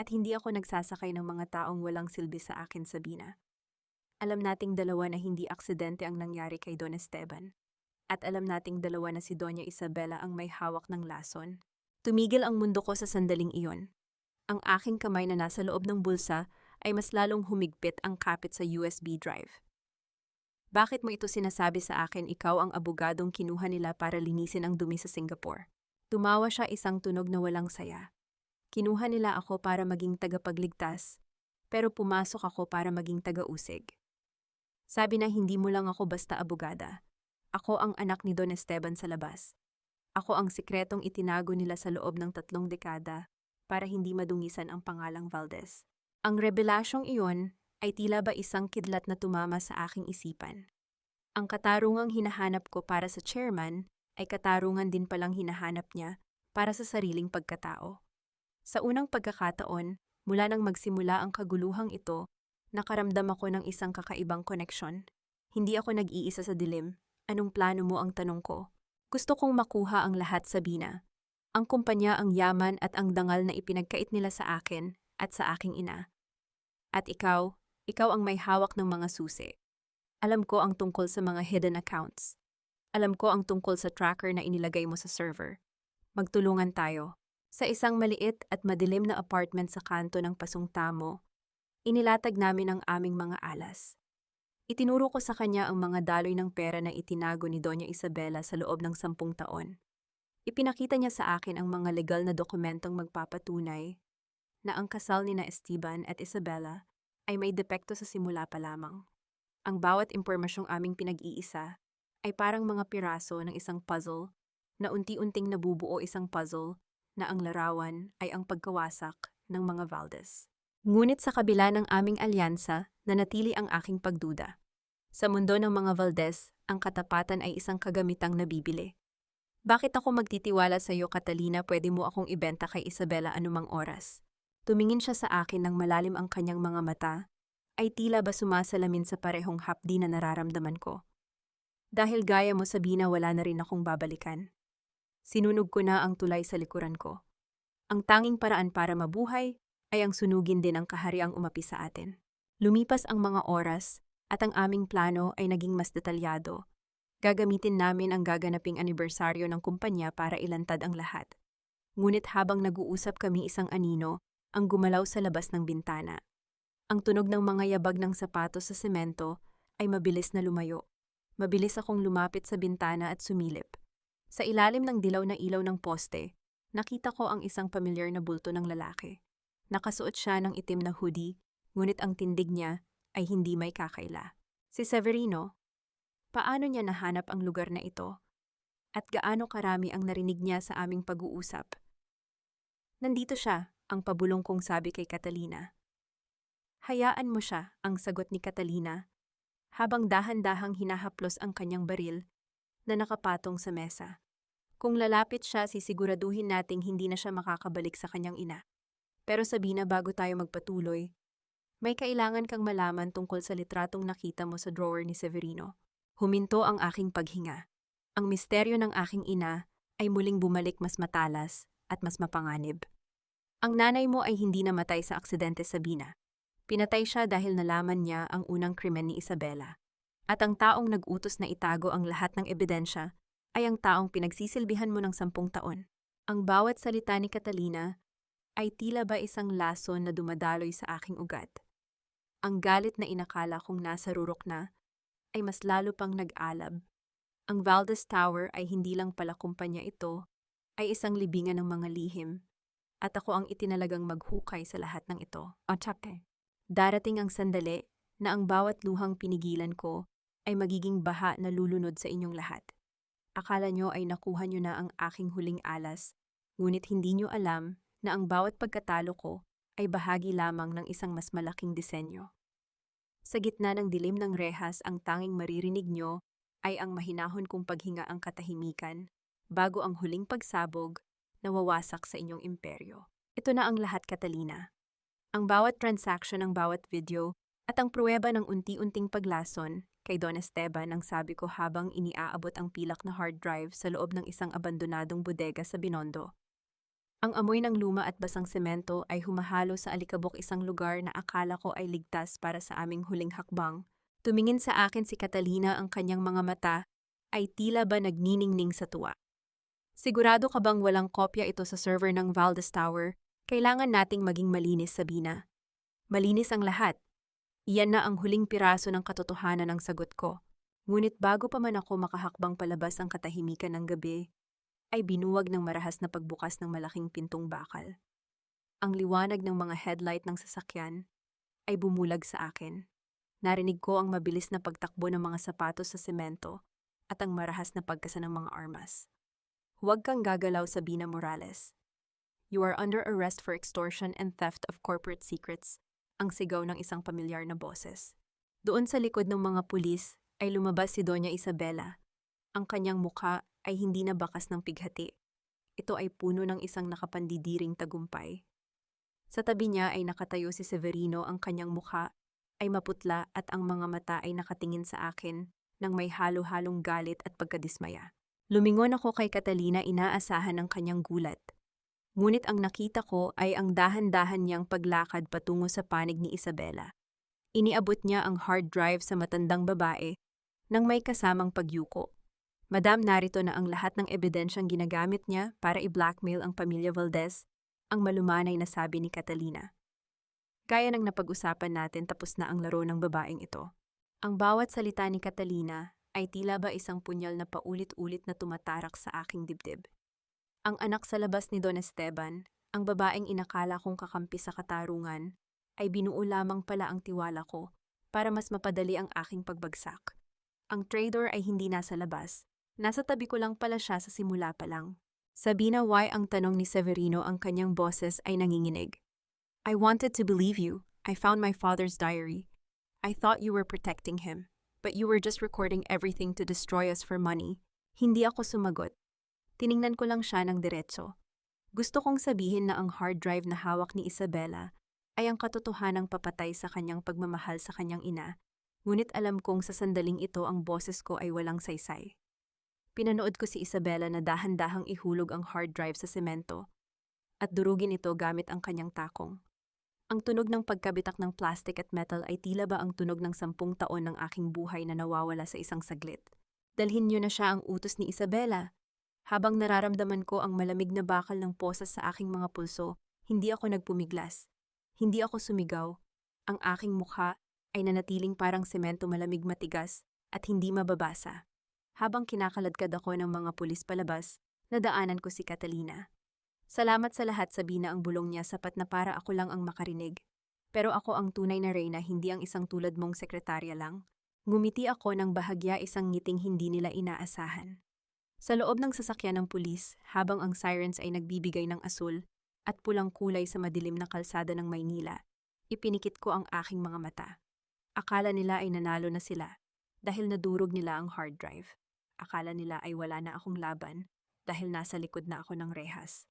At hindi ako nagsasakay ng mga taong walang silbi sa akin, Sabina. Alam nating dalawa na hindi aksidente ang nangyari kay Don Esteban. At alam nating dalawa na si Doña Isabela ang may hawak ng lason. Tumigil ang mundo ko sa sandaling iyon. Ang aking kamay na nasa loob ng bulsa ay mas lalong humigpit ang kapit sa USB drive. Bakit mo ito sinasabi sa akin? Ikaw ang abogadong kinuha nila para linisin ang dumi sa Singapore. Tumawa siya, isang tunog na walang saya. Kinuha nila ako para maging tagapagligtas, pero pumasok ako para maging taga-usig. Sabi na hindi mo lang ako basta abogada. Ako ang anak ni Don Esteban sa labas. Ako ang sikretong itinago nila sa loob ng 3 dekada para hindi madungisan ang pangalang Valdez. Ang revelasyong iyon ay tila ba isang kidlat na tumama sa aking isipan. Ang katarungang hinahanap ko para sa chairman ay katarungan din palang hinahanap niya para sa sariling pagkatao. Sa unang pagkakataon, mula nang magsimula ang kaguluhang ito, nakaramdam ako ng isang kakaibang koneksyon. Hindi ako nag-iisa sa dilim. Anong plano mo, ang tanong ko? Gusto kong makuha ang lahat, Sabina. Ang kumpanya, ang yaman at ang dangal na ipinagkait nila sa akin at sa aking ina. At ikaw ang may hawak ng mga susi. Alam ko ang tungkol sa mga hidden accounts. Alam ko ang tungkol sa tracker na inilagay mo sa server. Magtulungan tayo. Sa isang maliit at madilim na apartment sa kanto ng Pasungtamo, inilatag namin ang aming mga alas. Itinuro ko sa kanya ang mga daloy ng pera na itinago ni Doña Isabela sa loob ng 10 taon. Ipinakita niya sa akin ang mga legal na dokumentong magpapatunay na ang kasal ni na Esteban at Isabela ay may depekto sa simula pa lamang. Ang bawat impormasyong aming pinag-iisa ay parang mga piraso ng isang puzzle na unti-unting nabubuo isang puzzle na ang larawan ay ang pagkawasak ng mga Valdez. Ngunit sa kabila ng aming alyansa, nanatili ang aking pagduda. Sa mundo ng mga Valdez, ang katapatan ay isang kagamitang nabibili. Bakit ako magtitiwala sa iyo, Catalina? Pwede mo akong ibenta kay Isabela anumang oras. Tumingin siya sa akin ng malalim ang kanyang mga mata, ay tila ba sumasalamin sa parehong hapdi na nararamdaman ko. Dahil gaya mo, Sabina, wala na rin akong babalikan. Sinunog ko na ang tulay sa likuran ko. Ang tanging paraan para mabuhay ay ang sunugin din ang kahariang umapi sa atin. Lumipas ang mga oras at ang aming plano ay naging mas detalyado. Gagamitin namin ang gaganaping anibersaryo ng kumpanya para ilantad ang lahat. Ngunit habang nag-uusap kami, isang anino ang gumalaw sa labas ng bintana. Ang tunog ng mga yabag ng sapatos sa semento ay mabilis na lumayo. Mabilis akong lumapit sa bintana at sumilip. Sa ilalim ng dilaw na ilaw ng poste, nakita ko ang isang pamilyar na bulto ng lalaki. Nakasuot siya ng itim na hoodie, ngunit ang tindig niya ay hindi may kakaila. Si Severino, paano niya nahanap ang lugar na ito? At gaano karami ang narinig niya sa aming pag-uusap? Nandito siya, ang pabulong kong sabi kay Catalina. Hayaan mo siya, ang sagot ni Catalina, habang dahan-dahang hinahaplos ang kanyang baril na nakapatong sa mesa. Kung lalapit siya, sisiguraduhin nating hindi na siya makakabalik sa kanyang ina. Pero Sabina, bago tayo magpatuloy, may kailangan kang malaman tungkol sa litratong nakita mo sa drawer ni Severino. Huminto ang aking paghinga. Ang misteryo ng aking ina ay muling bumalik mas matalas at mas mapanganib. Ang nanay mo ay hindi namatay sa aksidente, Sabina. Pinatay siya dahil nalaman niya ang unang krimen ni Isabela. At ang taong nag-utos na itago ang lahat ng ebidensya ay ang taong pinagsisilbihan mo ng 10 taon. Ang bawat salita ni Catalina ay tila ba isang lason na dumadaloy sa aking ugat. Ang galit na inakala kong nasa rurok na ay mas lalo pang nag-alab. Ang Valdez Tower ay hindi lang pala kumpanya, ito ay isang libingan ng mga lihim. At ako ang itinalagang maghukay sa lahat ng ito. Atake. Darating ang sandali na ang bawat luhang pinigilan ko ay magiging baha na lulunod sa inyong lahat. Akala nyo ay nakuha nyo na ang aking huling alas, ngunit hindi nyo alam na ang bawat pagkatalo ko ay bahagi lamang ng isang mas malaking disenyo. Sa gitna ng dilim ng rehas, ang tanging maririnig nyo ay ang mahinahon kong paghinga, ang katahimikan, bago ang huling pagsabog na wawasak sa inyong imperyo. Ito na ang lahat, Catalina. Ang bawat transaction, ang bawat video, at ang pruweba ng unti-unting paglason kay Don Esteban, ang sabi ko habang iniaabot ang pilak na hard drive sa loob ng isang abandonadong bodega sa Binondo. Ang amoy ng luma at basang semento ay humahalo sa alikabok, isang lugar na akala ko ay ligtas para sa aming huling hakbang. Tumingin sa akin si Catalina, ang kanyang mga mata ay tila ba nagniningning sa tuwa. Sigurado ka bang walang kopya ito sa server ng Valdez Tower? Kailangan nating maging malinis, Sabina. Malinis ang lahat. Iyan na ang huling piraso ng katotohanan ng sagot ko. Ngunit bago pa man ako makahakbang palabas ang katahimikan ng gabi, ay binuwag ng marahas na pagbukas ng malaking pintong bakal. Ang liwanag ng mga headlight ng sasakyan ay bumulag sa akin. Narinig ko ang mabilis na pagtakbo ng mga sapatos sa semento at ang marahas na pagkasa ng mga armas. Huwag kang gagalaw, Sabina Morales. You are under arrest for extortion and theft of corporate secrets, ang sigaw ng isang pamilyar na boses. Doon sa likod ng mga pulis ay lumabas si Doña Isabela. Ang kanyang mukha ay hindi na bakas ng pighati. Ito ay puno ng isang nakapandidiring tagumpay. Sa tabi niya ay nakatayo si Severino, ang kanyang mukha ay maputla at ang mga mata ay nakatingin sa akin ng may halo-halong galit at pagkadismaya. Lumingon ako kay Catalina, inaasahan ang kanyang gulat. Ngunit ang nakita ko ay ang dahan-dahan niyang paglakad patungo sa panig ni Isabela. Iniabot niya ang hard drive sa matandang babae nang may kasamang pagyuko. Madam, narito na ang lahat ng ebidensyang ginagamit niya para i-blackmail ang pamilya Valdez, ang malumanay na sabi ni Catalina. Gaya ng napag-usapan natin, tapos na ang laro ng babaeng ito. Ang bawat salita ni Catalina ay tila ba isang punyal na paulit-ulit na tumatarak sa aking dibdib. Ang anak sa labas ni Don Esteban, ang babaeng inakala kong kakampi sa katarungan, ay binuo lamang pala ang tiwala ko para mas mapadali ang aking pagbagsak. Ang traitor ay hindi nasa labas. Nasa tabi ko lang pala siya sa simula pa lang. Sabina, why ang tanong ni Severino, ang kanyang boses ay nanginginig. I wanted to believe you. I found my father's diary. I thought you were protecting him, but you were just recording everything to destroy us for money. Hindi ako sumagot. Tiningnan ko lang siya ng diretso. Gusto kong sabihin na ang hard drive na hawak ni Isabela ay ang katotohanang papatay sa kanyang pagmamahal sa kanyang ina, ngunit alam kong sa sandaling ito ang boses ko ay walang saysay. Pinanood ko si Isabela na dahan-dahang ihulog ang hard drive sa semento at durugin ito gamit ang kanyang takong. Ang tunog ng pagkabitak ng plastic at metal ay tila ba ang tunog ng 10 taon ng aking buhay na nawawala sa isang saglit. Dalhin niyo na siya, ang utos ni Isabela. Habang nararamdaman ko ang malamig na bakal ng posas sa aking mga pulso, hindi ako nagpumiglas. Hindi ako sumigaw. Ang aking mukha ay nanatiling parang semento, malamig, matigas at hindi mababasa. Habang kinakaladkad ako ng mga pulis palabas, nadaanan ko si Catalina. Salamat sa lahat, Sabina, ang bulong niya sapat na para ako lang ang makarinig. Pero ako ang tunay na reyna, hindi ang isang tulad mong sekretarya lang. Ngumiti ako ng bahagya, isang ngiting hindi nila inaasahan. Sa loob ng sasakyan ng pulis, habang ang sirens ay nagbibigay ng asul at pulang kulay sa madilim na kalsada ng Maynila, ipinikit ko ang aking mga mata. Akala nila ay nanalo na sila dahil nadurog nila ang hard drive. Akala nila ay wala na akong laban dahil nasa likod na ako ng rehas.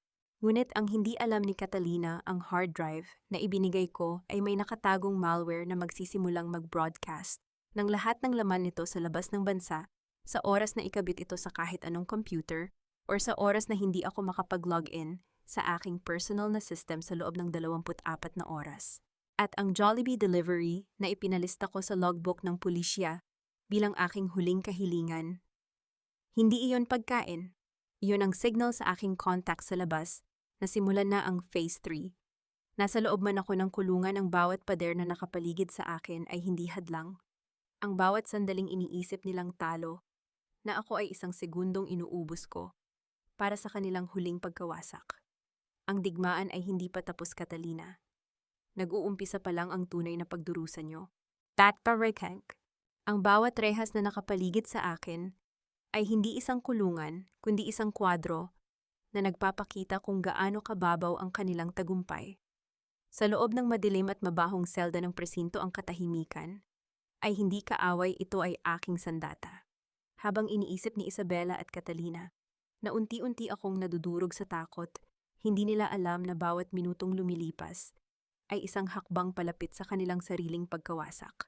Ngunit ang hindi alam ni Catalina, ang hard drive na ibinigay ko ay may nakatagong malware na magsisimulang mag-broadcast ng lahat ng laman nito sa labas ng bansa sa oras na ikabit ito sa kahit anong computer or sa oras na hindi ako makapag-login sa aking personal na system sa loob ng 24 na oras. At ang Jollibee delivery na ipinalista ko sa logbook ng pulisya bilang aking huling kahilingan, hindi iyon pagkain. Iyon ang signal sa aking contact sa labas na simulan na ang Phase 3. Nasa loob man ako ng kulungan, ang bawat pader na nakapaligid sa akin ay hindi hadlang. Ang bawat sandaling iniisip nilang talo na ako ay isang segundong inuubos ko para sa kanilang huling pagkawasak. Ang digmaan ay hindi pa tapos, Catalina. Nag-uumpisa pa lang ang tunay na pagdurusa nyo. Tatparekank. Ang bawat rehas na nakapaligid sa akin ay hindi isang kulungan, kundi isang kwadro na nagpapakita kung gaano kababaw ang kanilang tagumpay. Sa loob ng madilim at mabahong selda ng presinto, ang katahimikan ay hindi kaaway, ito ay aking sandata. Habang iniisip ni Isabela at Catalina na unti-unti akong nadudurog sa takot, hindi nila alam na bawat minutong lumilipas ay isang hakbang palapit sa kanilang sariling pagkawasak.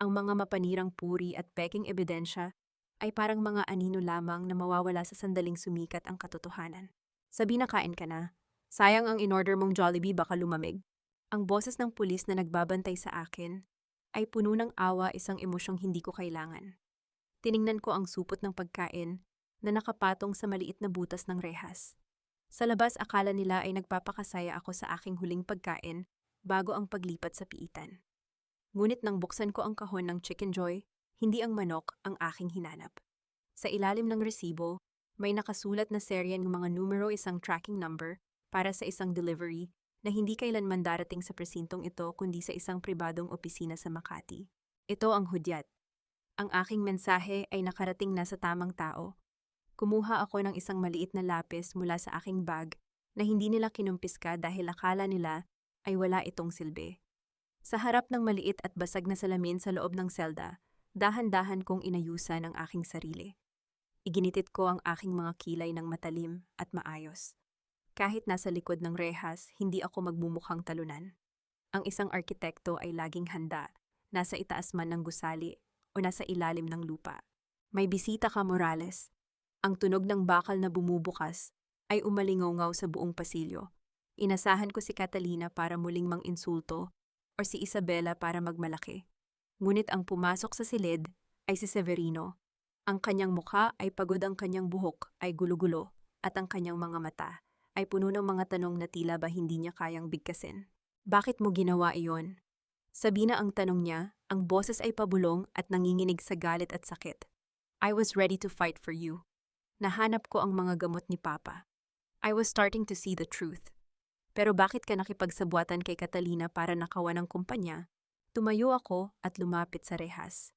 Ang mga mapanirang puri at peking ebidensya ay parang mga anino lamang na mawawala sa sandaling sumikat ang katotohanan. Sabina, kain ka na. Sayang ang in-order mong Jollibee, baka lumamig. Ang boses ng pulis na nagbabantay sa akin ay puno ng awa, isang emosyong hindi ko kailangan. Tiningnan ko ang supot ng pagkain na nakapatong sa maliit na butas ng rehas. Sa labas, akala nila ay nagpapakasaya ako sa aking huling pagkain bago ang paglipat sa piitan. Ngunit nang buksan ko ang kahon ng Chicken Joy, hindi ang manok ang aking hinanap. Sa ilalim ng resibo, may nakasulat na serye ng mga numero, isang tracking number para sa isang delivery na hindi kailanman darating sa presintong ito kundi sa isang pribadong opisina sa Makati. Ito ang hudyat. Ang aking mensahe ay nakarating na sa tamang tao. Kumuha ako ng isang maliit na lapis mula sa aking bag na hindi nila kinumpiska dahil akala nila ay wala itong silbi. Sa harap ng maliit at basag na salamin sa loob ng selda, dahan-dahan kong inayusan ang aking sarili. Iginitit ko ang aking mga kilay ng matalim at maayos. Kahit nasa likod ng rehas, hindi ako magmumukhang talunan. Ang isang arkitekto ay laging handa, nasa itaas man ng gusali o nasa ilalim ng lupa. May bisita ka, Morales. Ang tunog ng bakal na bumubukas ay umalingaw sa buong pasilyo. Inasahan ko si Catalina para muling mang-insulto o si Isabela para magmalaki. Ngunit ang pumasok sa silid ay si Severino, Ang kanyang mukha ay pagod, ang kanyang buhok ay gulo-gulo, at ang kanyang mga mata ay puno ng mga tanong na tila ba hindi niya kayang bigkasin. Bakit mo ginawa iyon? Sabina ang tanong niya, ang boses ay pabulong at nanginginig sa galit at sakit. I was ready to fight for you. Nahanap ko ang mga gamot ni Papa. I was starting to see the truth. Pero bakit ka nakipagsabwatan kay Catalina para nakawan ng kumpanya? Tumayo ako at lumapit sa rehas.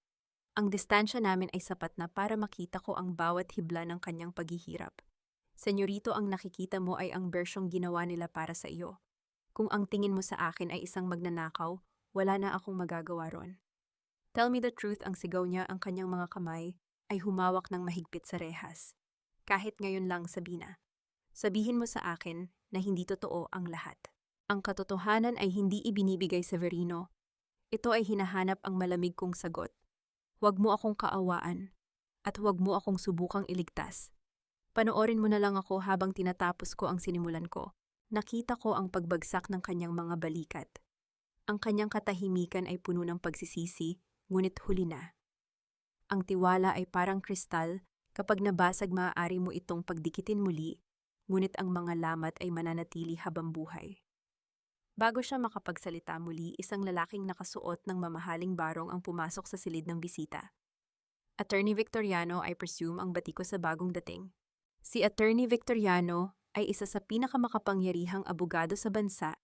Ang distansya namin ay sapat na para makita ko ang bawat hibla ng kanyang paghihirap. Senyorito, ang nakikita mo ay ang bersyong ginawa nila para sa iyo. Kung ang tingin mo sa akin ay isang magnanakaw, wala na akong magagawa ron. Tell me the truth, ang sigaw niya, ang kanyang mga kamay ay humawak ng mahigpit sa rehas. Kahit ngayon lang, Sabina. Sabihin mo sa akin na hindi totoo ang lahat. Ang katotohanan ay hindi ibinibigay sa Severino. Ito ay hinahanap ang malamig kong sagot. Huwag mo akong kaawaan at huwag mo akong subukang iligtas. Panoorin mo na lang ako habang tinatapos ko ang sinimulan ko. Nakita ko ang pagbagsak ng kanyang mga balikat. Ang kanyang katahimikan ay puno ng pagsisisi, ngunit huli na. Ang tiwala ay parang kristal, kapag nabasag maaari mo itong pagdikitin muli, ngunit ang mga lamat ay mananatili habang buhay. Bago siya makapagsalita muli, isang lalaking nakasuot ng mamahaling barong ang pumasok sa silid ng bisita. Attorney Victoriano, I presume ang batiko sa bagong dating. Si Attorney Victoriano ay isa sa pinakamakapangyarihang abogado sa bansa,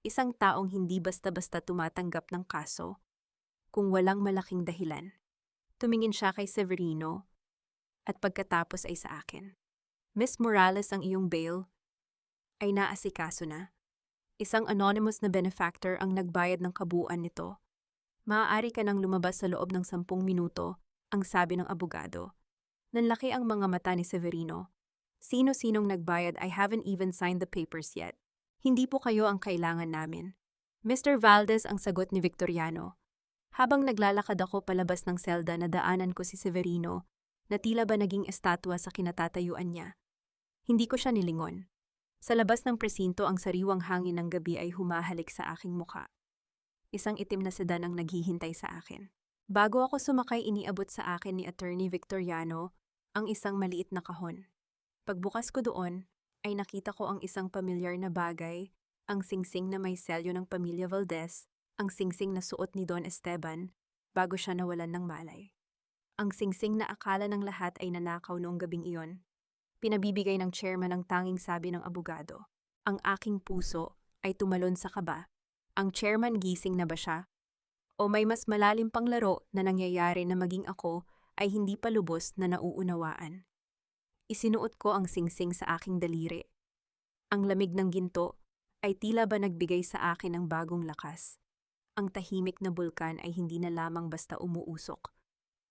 isang taong hindi basta-basta tumatanggap ng kaso kung walang malaking dahilan. Tumingin siya kay Severino at pagkatapos ay sa akin. Miss Morales, ang iyong bail ay naasikaso na. Isang anonymous na benefactor ang nagbayad ng kabuuan nito. Maaari ka nang lumabas sa loob ng 10 minuto, ang sabi ng abogado. Nanlaki ang mga mata ni Severino. Sino-sinong nagbayad? I haven't even signed the papers yet. Hindi po kayo ang kailangan namin. Mr. Valdez, ang sagot ni Victoriano. Habang naglalakad ako palabas ng selda, nadaanan ko si Severino na tila ba naging estatwa sa kinatatayuan niya. Hindi ko siya nilingon. Sa labas ng presinto, ang sariwang hangin ng gabi ay humahalik sa aking mukha. Isang itim na sedan ang naghihintay sa akin. Bago ako sumakay, iniabot sa akin ni Attorney Victoriano ang isang maliit na kahon. Pagbukas ko doon, ay nakita ko ang isang pamilyar na bagay, ang singsing na may selyo ng pamilya Valdez, ang singsing na suot ni Don Esteban bago siya nawalan ng malay. Ang singsing na akala ng lahat ay nanakaw noong gabing iyon. Pinabibigay ng chairman ang tanging sabi ng abogado. Ang aking puso ay tumalon sa kaba. Ang chairman, gising na ba siya? O may mas malalim pang laro na nangyayari na maging ako ay hindi pa lubos na nauunawaan? Isinuot ko ang singsing sa aking daliri. Ang lamig ng ginto ay tila ba nagbigay sa akin ng bagong lakas. Ang tahimik na bulkan ay hindi na lamang basta umuusok.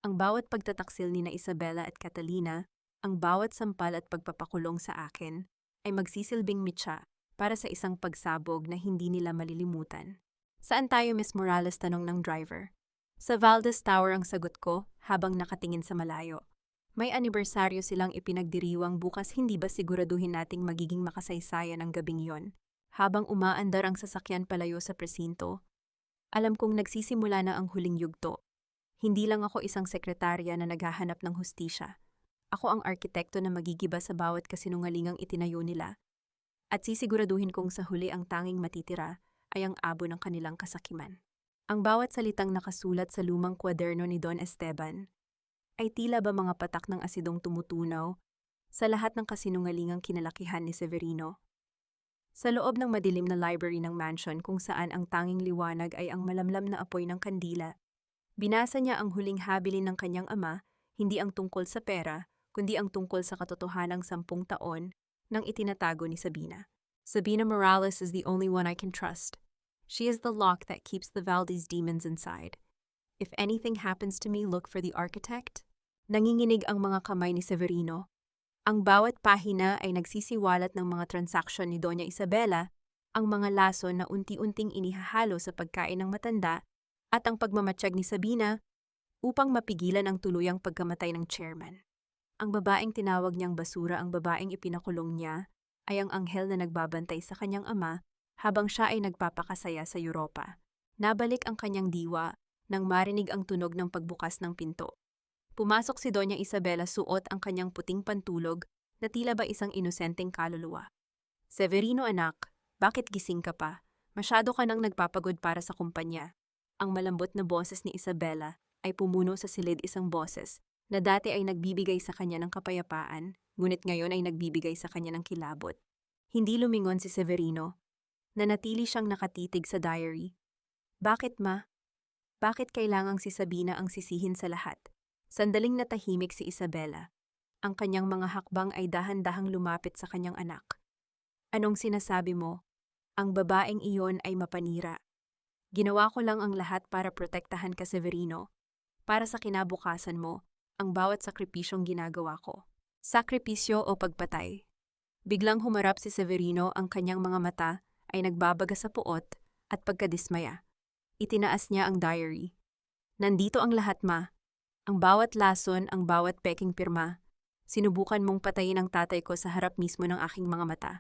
Ang bawat pagtataksil ni na Isabela at Catalina, ang bawat sampal at pagpapakulong sa akin, ay magsisilbing mitya para sa isang pagsabog na hindi nila malilimutan. Saan tayo, Miss Morales? Tanong ng driver. Sa Valdez Tower, ang sagot ko habang nakatingin sa malayo. May anibersaryo silang ipinagdiriwang bukas, hindi ba siguraduhin nating magiging makasaysayan ang gabing yon? Habang umaandar ang sasakyan palayo sa presinto, alam kong nagsisimula na ang huling yugto. Hindi lang ako isang sekretarya na naghahanap ng hustisya. Ako ang arkitekto na magigiba sa bawat kasinungalingang itinayo nila. At sisiguraduhin kong sa huli ang tanging matitira ay ang abo ng kanilang kasakiman. Ang bawat salitang nakasulat sa lumang kwaderno ni Don Esteban ay tila ba mga patak ng asidong tumutunaw sa lahat ng kasinungalingang kinalakihan ni Severino. Sa loob ng madilim na library ng mansion kung saan ang tanging liwanag ay ang malamlam na apoy ng kandila, binasa niya ang huling habilin ng kanyang ama, hindi ang tungkol sa pera, kundi ang tungkol sa katotohanang 10 taon nang itinatago ni Sabina. Sabina Morales is the only one I can trust. She is the lock that keeps the Valdez demons inside. If anything happens to me, look for the architect. Nanginginig ang mga kamay ni Severino. Ang bawat pahina ay nagsisiwalat ng mga transaksyon ni Doña Isabela, ang mga laso na unti-unting inihahalo sa pagkain ng matanda, at ang pagmamatsyag ni Sabina upang mapigilan ang tuluyang pagkamatay ng chairman. Ang babaeng tinawag niyang basura, ang babaeng ipinakulong niya, ay ang anghel na nagbabantay sa kanyang ama habang siya ay nagpapakasaya sa Europa. Nabalik ang kanyang diwa nang marinig ang tunog ng pagbukas ng pinto. Pumasok si Doña Isabela suot ang kanyang puting pantulog na tila ba isang inosenteng kaluluwa. Severino anak, bakit gising ka pa? Masyado ka nang nagpapagod para sa kumpanya. Ang malambot na boses ni Isabela ay pumuno sa silid isang boses na dati ay nagbibigay sa kanya ng kapayapaan, ngunit ngayon ay nagbibigay sa kanya ng kilabot. Hindi lumingon si Severino. Nanatili siyang nakatitig sa diary. Bakit ma? Bakit kailangang si Sabina ang sisihin sa lahat? Sandaling natahimik si Isabela. Ang kanyang mga hakbang ay dahan-dahang lumapit sa kanyang anak. Anong sinasabi mo? Ang babaeng iyon ay mapanira. Ginawa ko lang ang lahat para protektahan ka, Severino. Para sa kinabukasan mo, ang bawat sakripisyong ginagawa ko. Sakripisyo o pagpatay? Biglang humarap si Severino, ang kanyang mga mata ay nagbabaga sa puot at pagkadismaya. Itinaas niya ang diary. Nandito ang lahat, ma. Ang bawat lason, ang bawat peking pirma. Sinubukan mong patayin ang tatay ko sa harap mismo ng aking mga mata.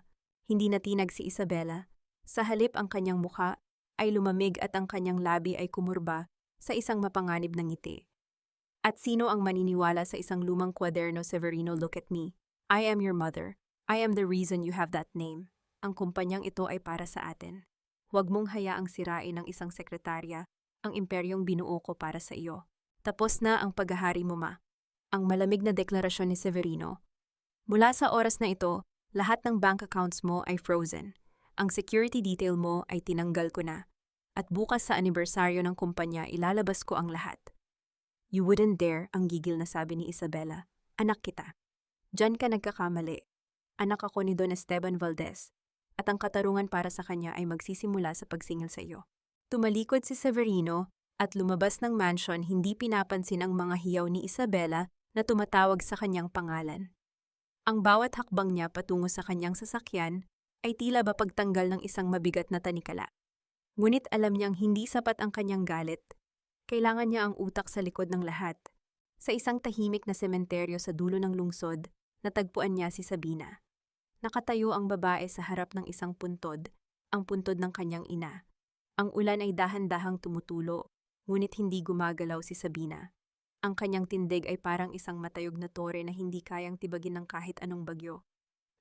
Hindi natinag si Isabela. Sa halip ang kanyang mukha ay lumamig at ang kanyang labi ay kumurba sa isang mapanganib na ngiti. At sino ang maniniwala sa isang lumang kwaderno, Severino, look at me. I am your mother. I am the reason you have that name. Ang kumpanyang ito ay para sa atin. Huwag mong hayaang sirain ng isang sekretarya ang imperyong binuo ko para sa iyo. Tapos na ang paghahari mo, ma. Ang malamig na deklarasyon ni Severino. Mula sa oras na ito, lahat ng bank accounts mo ay frozen. Ang security detail mo ay tinanggal ko na. At bukas sa anibersaryo ng kumpanya, ilalabas ko ang lahat. You wouldn't dare, ang gigil na sabi ni Isabela. Anak kita. Diyan ka nagkakamali. Anak ako ni Don Esteban Valdez. At ang katarungan para sa kanya ay magsisimula sa pagsingil sa iyo. Tumalikod si Severino at lumabas ng mansion, hindi pinapansin ang mga hiyaw ni Isabela na tumatawag sa kanyang pangalan. Ang bawat hakbang niya patungo sa kanyang sasakyan ay tila ba pagtanggal ng isang mabigat na tanikala. Ngunit alam niyang hindi sapat ang kanyang galit. Kailangan niya ang utak sa likod ng lahat. Sa isang tahimik na sementeryo sa dulo ng lungsod, natagpuan niya si Sabina. Nakatayo ang babae sa harap ng isang puntod, ang puntod ng kanyang ina. Ang ulan ay dahan-dahang tumutulo, ngunit hindi gumagalaw si Sabina. Ang kanyang tindig ay parang isang matayog na tore na hindi kayang tibagin ng kahit anong bagyo.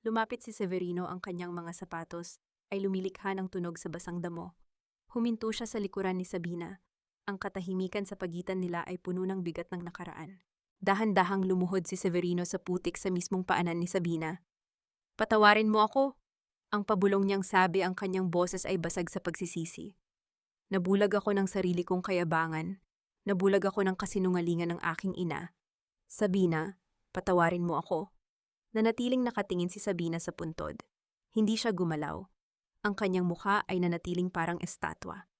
Lumapit si Severino, ang kanyang mga sapatos ay lumilikha ng tunog sa basang damo. Huminto siya sa likuran ni Sabina. Ang katahimikan sa pagitan nila ay puno ng bigat ng nakaraan. Dahan-dahang lumuhod si Severino sa putik sa mismong paanan ni Sabina. Patawarin mo ako. Ang pabulong niyang sabi, ang kanyang boses ay basag sa pagsisisi. Nabulag ako ng sarili kong kayabangan. Nabulag ako ng kasinungalingan ng aking ina. Sabina, patawarin mo ako. Nanatiling nakatingin si Sabina sa puntod. Hindi siya gumalaw. Ang kanyang mukha ay nanatiling parang estatwa.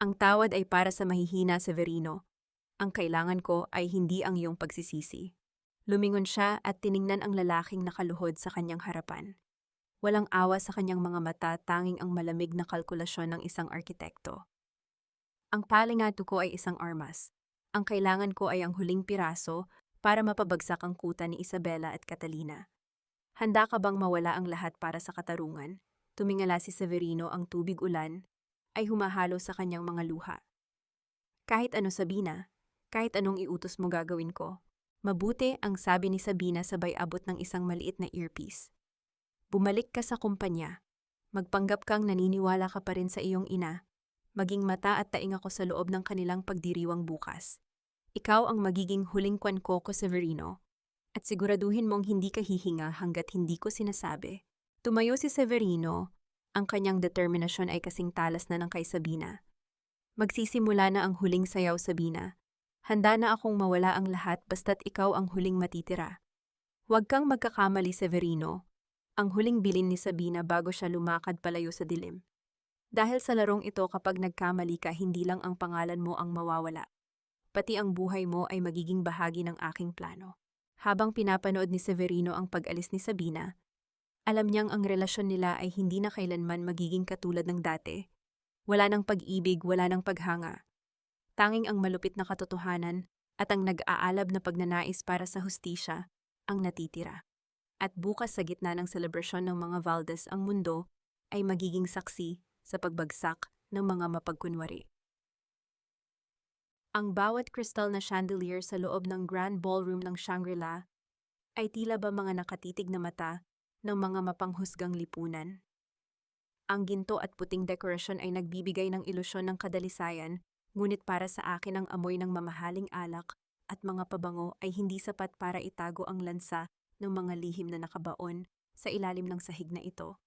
Ang tawad ay para sa mahihina, Severino. Ang kailangan ko ay hindi ang iyong pagsisisi. Lumingon siya at tiningnan ang lalaking nakaluhod sa kanyang harapan. Walang awa sa kanyang mga mata, tanging ang malamig na kalkulasyon ng isang arkitekto. Ang palingato ko ay isang armas. Ang kailangan ko ay ang huling piraso para mapabagsak ang kuta ni Isabela at Catalina. Handa ka bang mawala ang lahat para sa katarungan? Tumingala si Severino, ang tubig ulan ay humahalo sa kanyang mga luha. Kahit ano, Sabina, kahit anong iutos mo gagawin ko. Mabuti, ang sabi ni Sabina sabay abot ng isang maliit na earpiece. Bumalik ka sa kumpanya. Magpanggap kang naniniwala ka pa rin sa iyong ina. Maging mata at taing ako sa loob ng kanilang pagdiriwang bukas. Ikaw ang magiging huling kwan ko, Severino. At siguraduhin mong hindi ka hihinga hanggat hindi ko sinasabi. Tumayo si Severino. Ang kanyang determinasyon ay kasing talas na ng kay Sabina. Magsisimula na ang huling sayaw, Sabina. Handa na akong mawala ang lahat basta't ikaw ang huling matitira. Huwag kang magkakamali, Severino. Ang huling bilin ni Sabina bago siya lumakad palayo sa dilim. Dahil sa larong ito, kapag nagkamali ka, hindi lang ang pangalan mo ang mawawala. Pati ang buhay mo ay magiging bahagi ng aking plano. Habang pinapanood ni Severino ang pag-alis ni Sabina, alam niyang ang relasyon nila ay hindi na kailanman magiging katulad ng dati. Wala ng pag-ibig, wala ng paghanga. Tanging ang malupit na katotohanan at ang nag-aalab na pagnanais para sa hustisya ang natitira. At bukas sa gitna ng selebrasyon ng mga Valdez, ang mundo ay magiging saksi sa pagbagsak ng mga mapagkunwari. Ang bawat kristal na chandelier sa loob ng Grand Ballroom ng Shangri-La ay tila ba mga nakatitig na mata ng mga mapanghusgang lipunan. Ang ginto at puting dekorasyon ay nagbibigay ng ilusyon ng kadalisayan, ngunit para sa akin ang amoy ng mamahaling alak at mga pabango ay hindi sapat para itago ang lansa ng mga lihim na nakabaon sa ilalim ng sahig na ito.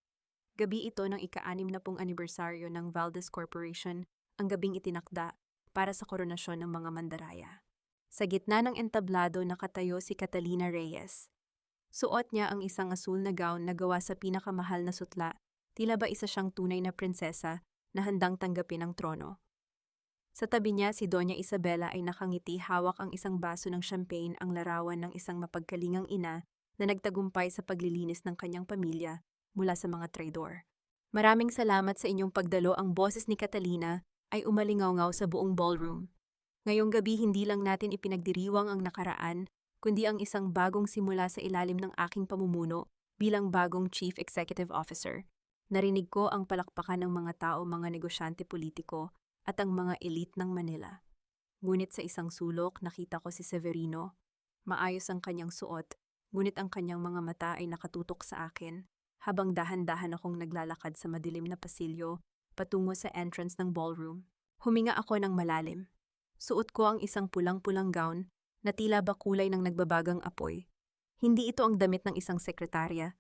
Gabi ito ng ika-60 anibersaryo ng Valdez Corporation, ang gabing itinakda para sa koronasyon ng mga mandaraya. Sa gitna ng entablado nakatayo si Catalina Reyes. Suot niya ang isang asul na gown na gawa sa pinakamahal na sutla, tila ba isa siyang tunay na prinsesa na handang tanggapin ang trono. Sa tabi niya si Doña Isabela ay nakangiti, hawak ang isang baso ng champagne, ang larawan ng isang mapagkalingang ina na nagtagumpay sa paglilinis ng kanyang pamilya mula sa mga traidor. Maraming salamat sa inyong pagdalo. Ang boses ni Catalina ay umalingaw-ngaw sa buong ballroom. Ngayong gabi hindi lang natin ipinagdiriwang ang nakaraan, kundi ang isang bagong simula sa ilalim ng aking pamumuno bilang bagong Chief Executive Officer. Narinig ko ang palakpakan ng mga tao, mga negosyante politiko, at ang mga elite ng Manila. Ngunit sa isang sulok nakita ko si Severino. Maayos ang kanyang suot, ngunit ang kanyang mga mata ay nakatutok sa akin, habang dahan-dahan akong naglalakad sa madilim na pasilyo patungo sa entrance ng ballroom. Huminga ako ng malalim. Suot ko ang isang pulang-pulang gown na tila ba kulay ng nagbabagang apoy. Hindi ito ang damit ng isang sekretarya.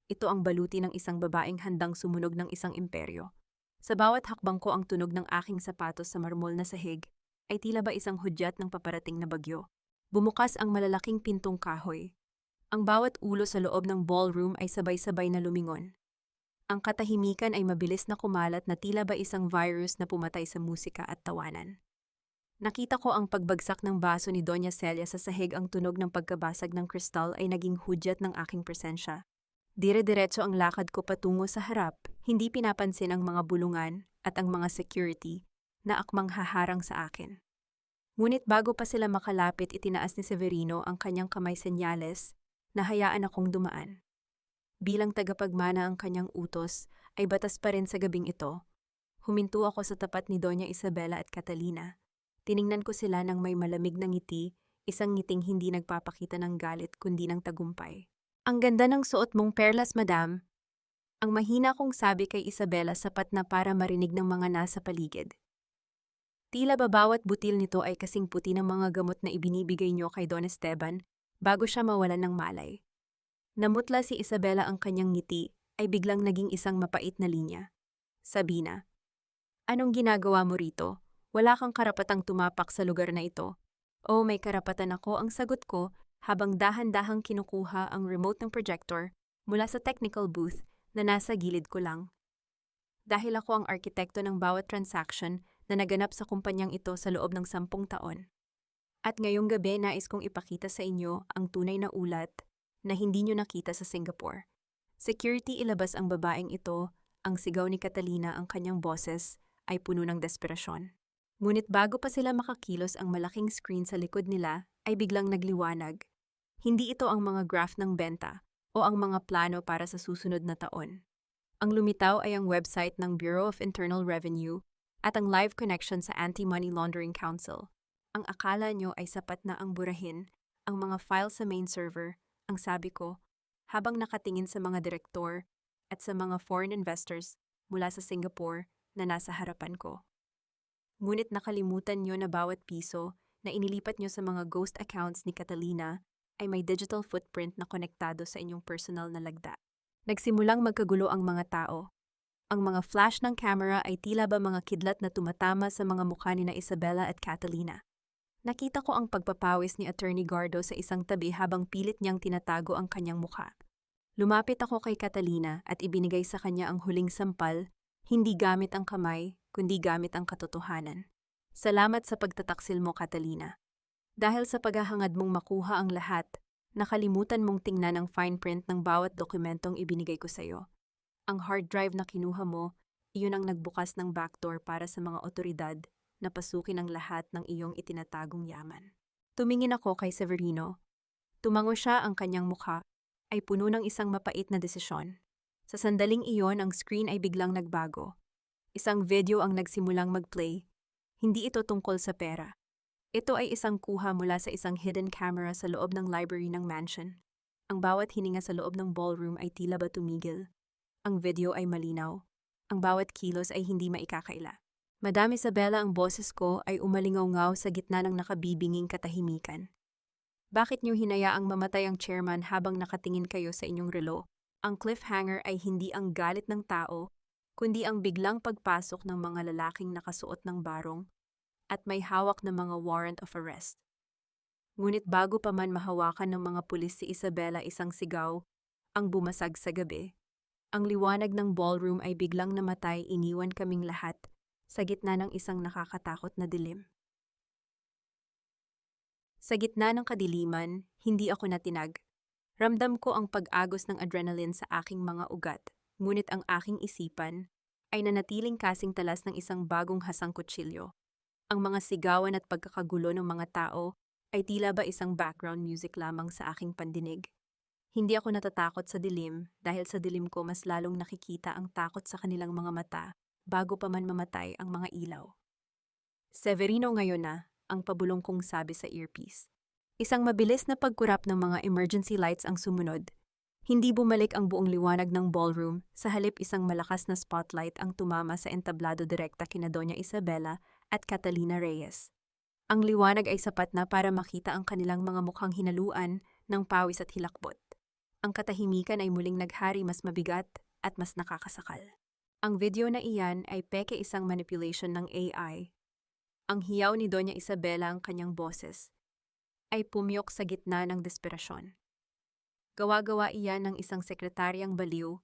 Ito ang baluti ng isang babaeng handang sumunog ng isang imperyo. Sa bawat hakbang ko, ang tunog ng aking sapatos sa marmol na sahig ay tila ba isang hudyat ng paparating na bagyo. Bumukas ang malalaking pintong kahoy. Ang bawat ulo sa loob ng ballroom ay sabay-sabay na lumingon. Ang katahimikan ay mabilis na kumalat na tila ba isang virus na pumatay sa musika at tawanan. Nakita ko ang pagbagsak ng baso ni Doña Celia sa sahig. Ang tunog ng pagkabasag ng kristal ay naging hudyat ng aking presensya. Dire-diretso ang lakad ko patungo sa harap, hindi pinapansin ang mga bulungan at ang mga security na akmang haharang sa akin. Ngunit bago pa sila makalapit, itinaas ni Severino ang kanyang kamay senyales na hayaan akong dumaan. Bilang tagapagmana ang kanyang utos ay batas pa rin sa gabing ito. Huminto ako sa tapat ni Doña Isabela at Catalina. Tiningnan ko sila ng may malamig na ngiti, isang ngiting hindi nagpapakita ng galit kundi ng tagumpay. Ang ganda ng suot mong perlas, madam. Ang mahina kong sabi kay Isabela, sapat na para marinig ng mga nasa paligid. Tila ba bawat butil nito ay kasing puti ng mga gamot na ibinibigay niyo kay Don Esteban bago siya mawalan ng malay. Namutla si Isabela, ang kanyang ngiti ay biglang naging isang mapait na linya. Sabina, anong ginagawa mo rito? Wala kang karapatang tumapak sa lugar na ito. O may karapatan ako, ang sagot ko habang dahan-dahang kinukuha ang remote ng projector mula sa technical booth na nasa gilid ko lang. Dahil ako ang arkitekto ng bawat transaction na naganap sa kumpanyang ito sa loob ng 10 taon. At ngayong gabi nais kong ipakita sa inyo ang tunay na ulat na hindi nyo nakita sa Singapore. Security, ilabas ang babaeng ito. Ang sigaw ni Catalina, ang kanyang boses, ay puno ng desperasyon. Ngunit bago pa sila makakilos, ang malaking screen sa likod nila ay biglang nagliwanag. Hindi ito ang mga graph ng benta o ang mga plano para sa susunod na taon. Ang lumitaw ay ang website ng Bureau of Internal Revenue at ang live connection sa Anti-Money Laundering Council. Ang akala nyo ay sapat na ang burahin ang mga file sa main server, ang sabi ko, habang nakatingin sa mga direktor at sa mga foreign investors mula sa Singapore na nasa harapan ko. Ngunit nakalimutan nyo na bawat piso na inilipat nyo sa mga ghost accounts ni Catalina ay may digital footprint na konektado sa inyong personal na lagda. Nagsimulang magkagulo ang mga tao. Ang mga flash ng camera ay tila ba mga kidlat na tumatama sa mga mukha ni na Isabela at Catalina. Nakita ko ang pagpapawis ni Attorney Gardo sa isang tabi habang pilit niyang tinatago ang kanyang mukha. Lumapit ako kay Catalina at ibinigay sa kanya ang huling sampal, hindi gamit ang kamay, kundi gamit ang katotohanan. Salamat sa pagtataksil mo, Catalina. Dahil sa paghahangad mong makuha ang lahat, nakalimutan mong tingnan ang fine print ng bawat dokumentong ibinigay ko sa iyo. Ang hard drive na kinuha mo, iyon ang nagbukas ng backdoor para sa mga otoridad na pasukin ang lahat ng iyong itinatagong yaman. Tumingin ako kay Severino. Tumango siya, ang kanyang mukha ay puno ng isang mapait na desisyon. Sa sandaling iyon, ang screen ay biglang nagbago. Isang video ang nagsimulang mag-play. Hindi ito tungkol sa pera. Ito ay isang kuha mula sa isang hidden camera sa loob ng library ng mansion. Ang bawat hininga sa loob ng ballroom ay tila ba tumigil. Ang video ay malinaw. Ang bawat kilos ay hindi maikakaila. Madam Isabela, ang boses ko ay umalingaw-ngaw sa gitna ng nakabibinging katahimikan. Bakit niyo hinayaang mamatay ang chairman habang nakatingin kayo sa inyong relo? Ang cliffhanger ay hindi ang galit ng tao, kundi ang biglang pagpasok ng mga lalaking nakasuot ng barong at may hawak na mga warrant of arrest. Ngunit bago pa man mahawakan ng mga pulis si Isabela, isang sigaw ang bumasag sa gabi. Ang liwanag ng ballroom ay biglang namatay, iniwan kaming lahat sa gitna ng isang nakakatakot na dilim. Sa gitna ng kadiliman, hindi ako natinag. Ramdam ko ang pag-agos ng adrenaline sa aking mga ugat, ngunit ang aking isipan ay nanatiling kasing talas ng isang bagong hasang kutsilyo. Ang mga sigawan at pagkakagulo ng mga tao ay tila ba isang background music lamang sa aking pandinig. Hindi ako natatakot sa dilim dahil sa dilim ko mas lalong nakikita ang takot sa kanilang mga mata bago pa man mamatay ang mga ilaw. Severino, ngayon na, ang pabulong kong sabi sa earpiece. Isang mabilis na pagkurap ng mga emergency lights ang sumunod. Hindi bumalik ang buong liwanag ng ballroom, sa halip isang malakas na spotlight ang tumama sa entablado direkta kina Doña Isabela at Catalina Reyes. Ang liwanag ay sapat na para makita ang kanilang mga mukhang hinaluan ng pawis at hilakbot. Ang katahimikan ay muling naghari, mas mabigat at mas nakakasakal. Ang video na iyan ay peke, isang manipulation ng AI. Ang hiyaw ni Doña Isabela, ang kanyang boses, ay pumyok sa gitna ng desperasyon. Gawa-gawa iyan ng isang sekretaryang baliw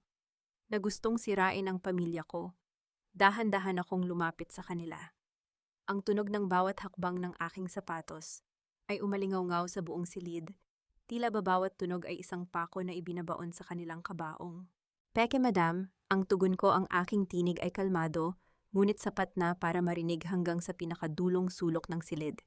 na gustong sirain ang pamilya ko. Dahan-dahan akong lumapit sa kanila. Ang tunog ng bawat hakbang ng aking sapatos ay umalingaw-ngaw sa buong silid. Tila ba bawat tunog ay isang pako na ibinabaon sa kanilang kabaong. Peke, madam, ang tugon ko, ang aking tinig ay kalmado, ngunit sapat na para marinig hanggang sa pinakadulong sulok ng silid.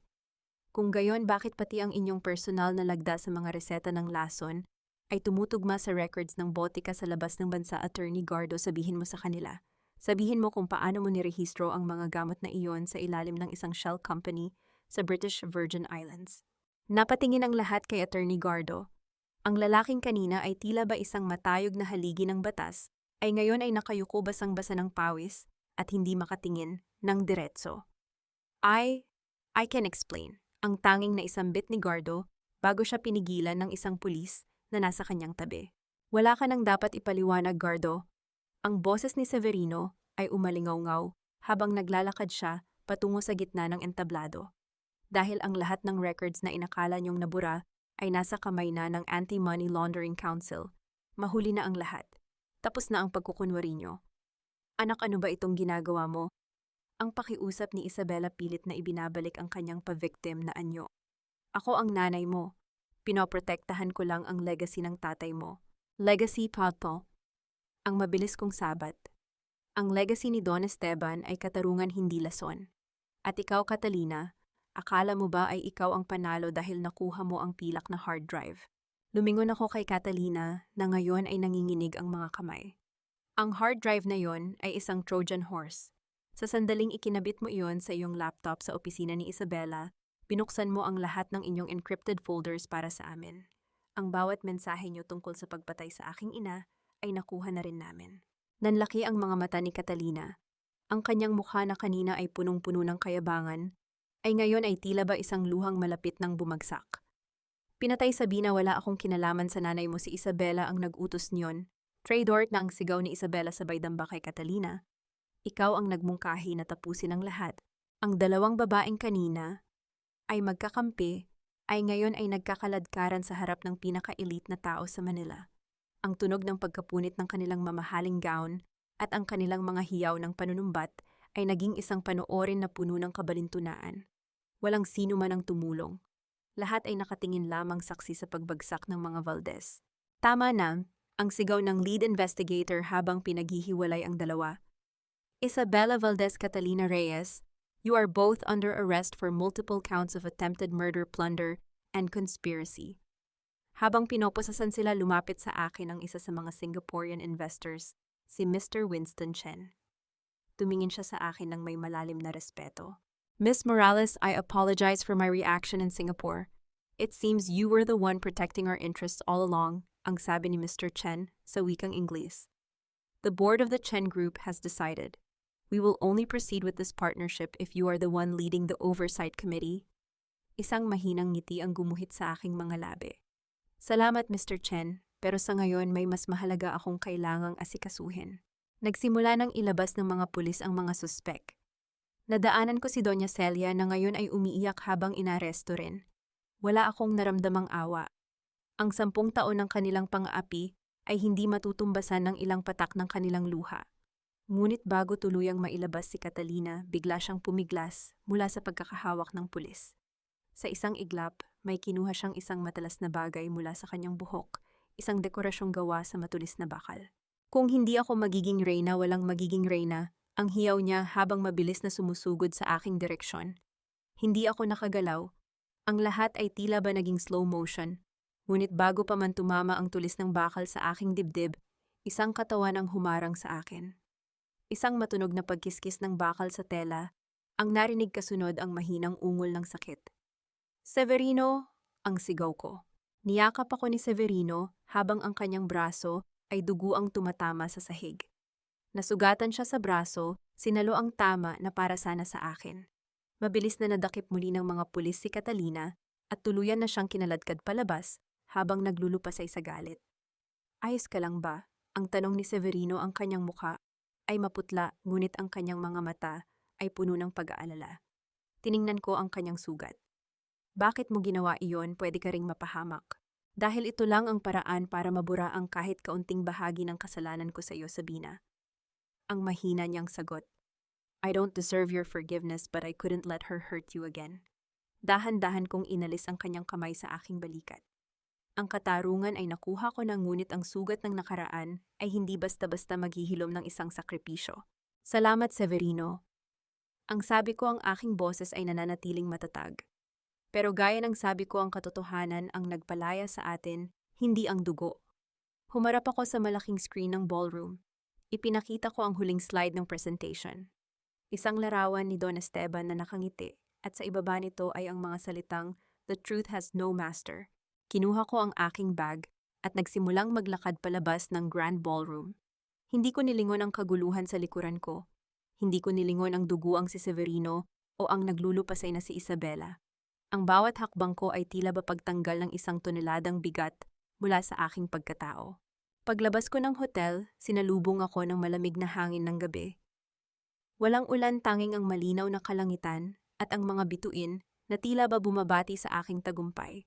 Kung gayon, bakit pati ang inyong personal na lagda sa mga reseta ng lason ay tumutugma sa records ng botika sa labas ng bansa? Attorney Gardo, sabihin mo sa kanila. Sabihin mo kung paano mo nirehistro ang mga gamot na iyon sa ilalim ng isang shell company sa British Virgin Islands. Napatingin ang lahat kay Attorney Gardo. Ang lalaking kanina ay tila ba isang matayog na haligi ng batas, ay ngayon ay nakayuko basang-basa ng pawis at hindi makatingin ng diretso. I can explain. Ang tanging na isambit ni Gardo bago siya pinigilan ng isang pulis na nasa kanyang tabi. Wala ka nang dapat ipaliwanag, Gardo. Ang boses ni Severino ay umalingaw-ngaw habang naglalakad siya patungo sa gitna ng entablado. Dahil ang lahat ng records na inakala niyong nabura ay nasa kamay na ng Anti-Money Laundering Council, mahuli na ang lahat. Tapos na ang pagkukunwari niyo. Anak, ano ba itong ginagawa mo? Ang pakiusap ni Isabela, pilit na ibinabalik ang kanyang pa-victim na anyo. Ako ang nanay mo. Pinoprotektahan ko lang ang legacy ng tatay mo. Legacy, Papa. Ang mabilis kong sabat. Ang legacy ni Don Esteban ay katarungan, hindi lason. At ikaw, Catalina, akala mo ba ay ikaw ang panalo dahil nakuha mo ang pilak na hard drive? Lumingon ako kay Catalina na ngayon ay nanginginig ang mga kamay. Ang hard drive na yon ay isang Trojan horse. Sa sandaling ikinabit mo iyon sa iyong laptop sa opisina ni Isabela, binuksan mo ang lahat ng inyong encrypted folders para sa amin. Ang bawat mensahe niyo tungkol sa pagpatay sa aking ina ay nakuha na rin namin. Nanlaki ang mga mata ni Catalina. Ang kanyang mukha na kanina ay punong-puno ng kayabangan, ay ngayon ay tila ba isang luhang malapit ng bumagsak. Pinatay, Sabina, wala akong kinalaman sa nanay mo, si Isabela ang nag-utos niyon. Traidor na ang sigaw ni Isabela sabay damba kay Catalina. Ikaw ang nagmungkahi na tapusin ang lahat. Ang dalawang babaeng kanina ay magkakampi, ay ngayon ay nagkakaladkaran sa harap ng pinaka-elite na tao sa Manila. Ang tunog ng pagkapunit ng kanilang mamahaling gown at ang kanilang mga hiyaw ng panunumbat ay naging isang panoorin na puno ng kabalintunaan. Walang sino man ang tumulong. Lahat ay nakatingin lamang, saksi sa pagbagsak ng mga Valdez. Tama na, ang sigaw ng lead investigator habang pinaghihiwalay ang dalawa. Isabela Valdez, Catalina Reyes, you are both under arrest for multiple counts of attempted murder, plunder, and conspiracy. Habang pinoposasan sila, lumapit sa akin ang isa sa mga Singaporean investors, si Mr. Winston Chen. Tumingin siya sa akin ng may malalim na respeto. Miss Morales, I apologize for my reaction in Singapore. It seems you were the one protecting our interests all along, ang sabi ni Mr. Chen sa wikang Ingles. The board of the Chen Group has decided. We will only proceed with this partnership if you are the one leading the oversight committee. Isang mahinang ngiti ang gumuhit sa aking mga labi. Salamat, Mr. Chen, pero sa ngayon may mas mahalaga akong kailangang asikasuhin. Nagsimula nang ilabas ng mga pulis ang mga suspek. Nadaanan ko si Doña Celia na ngayon ay umiiyak habang inaresto rin. Wala akong naramdamang awa. Ang 10 taon ng kanilang pang-aapi ay hindi matutumbasan ng ilang patak ng kanilang luha. Ngunit bago tuluyang mailabas si Catalina, bigla siyang pumiglas mula sa pagkakahawak ng pulis. Sa isang iglap, may kinuha siyang isang matalas na bagay mula sa kanyang buhok, isang dekorasyong gawa sa matulis na bakal. Kung hindi ako magiging reyna, walang magiging reyna, ang hiyaw niya habang mabilis na sumusugod sa aking direksyon. Hindi ako nakagalaw. Ang lahat ay tila ba naging slow motion. Ngunit bago pa man tumama ang tulis ng bakal sa aking dibdib, isang katawan ang humarang sa akin. Isang matunog na pagkiskis ng bakal sa tela, ang narinig kasunod ang mahinang ungol ng sakit. Severino, ang sigaw ko. Niyakap ako ni Severino habang ang kanyang braso ay dugo ang tumatama sa sahig. Nasugatan siya sa braso, sinalo ang tama na para sana sa akin. Mabilis na nadakip muli ng mga pulis si Catalina at tuluyan na siyang kinaladkad palabas habang naglulupasay sa galit. Ayos ka lang ba? Ang tanong ni Severino. Ang kanyang mukha ay maputla ngunit ang kanyang mga mata ay puno ng pag-aalala. Tiningnan ko ang kanyang sugat. Bakit mo ginawa iyon? Pwede ka ring mapahamak. Dahil ito lang ang paraan para mabura ang kahit kaunting bahagi ng kasalanan ko sa iyo, Sabina. Ang mahina niyang sagot. I don't deserve your forgiveness but I couldn't let her hurt you again. Dahan-dahan kong inalis ang kanyang kamay sa aking balikat. Ang katarungan ay nakuha ko na ngunit ang sugat ng nakaraan ay hindi basta-basta maghihilom ng isang sakripisyo. Salamat, Severino. Ang sabi ko, ang aking boses ay nananatiling matatag. Pero gaya ng sabi ko, ang katotohanan ang nagpalaya sa atin, hindi ang dugo. Humarap ako sa malaking screen ng ballroom. Ipinakita ko ang huling slide ng presentation. Isang larawan ni Don Esteban na nakangiti at sa ibaba nito ay ang mga salitang, "The truth has no master." Kinuha ko ang aking bag at nagsimulang maglakad palabas ng grand ballroom. Hindi ko nilingon ang kaguluhan sa likuran ko. Hindi ko nilingon ang duguang si Severino o ang naglulupasay na si Isabela. Ang bawat hakbang ko ay tila ba pagtanggal ng 1 toneladang bigat mula sa aking pagkatao. Paglabas ko ng hotel, sinalubong ako ng malamig na hangin ng gabi. Walang ulan, tanging ang malinaw na kalangitan at ang mga bituin na tila ba bumabati sa aking tagumpay.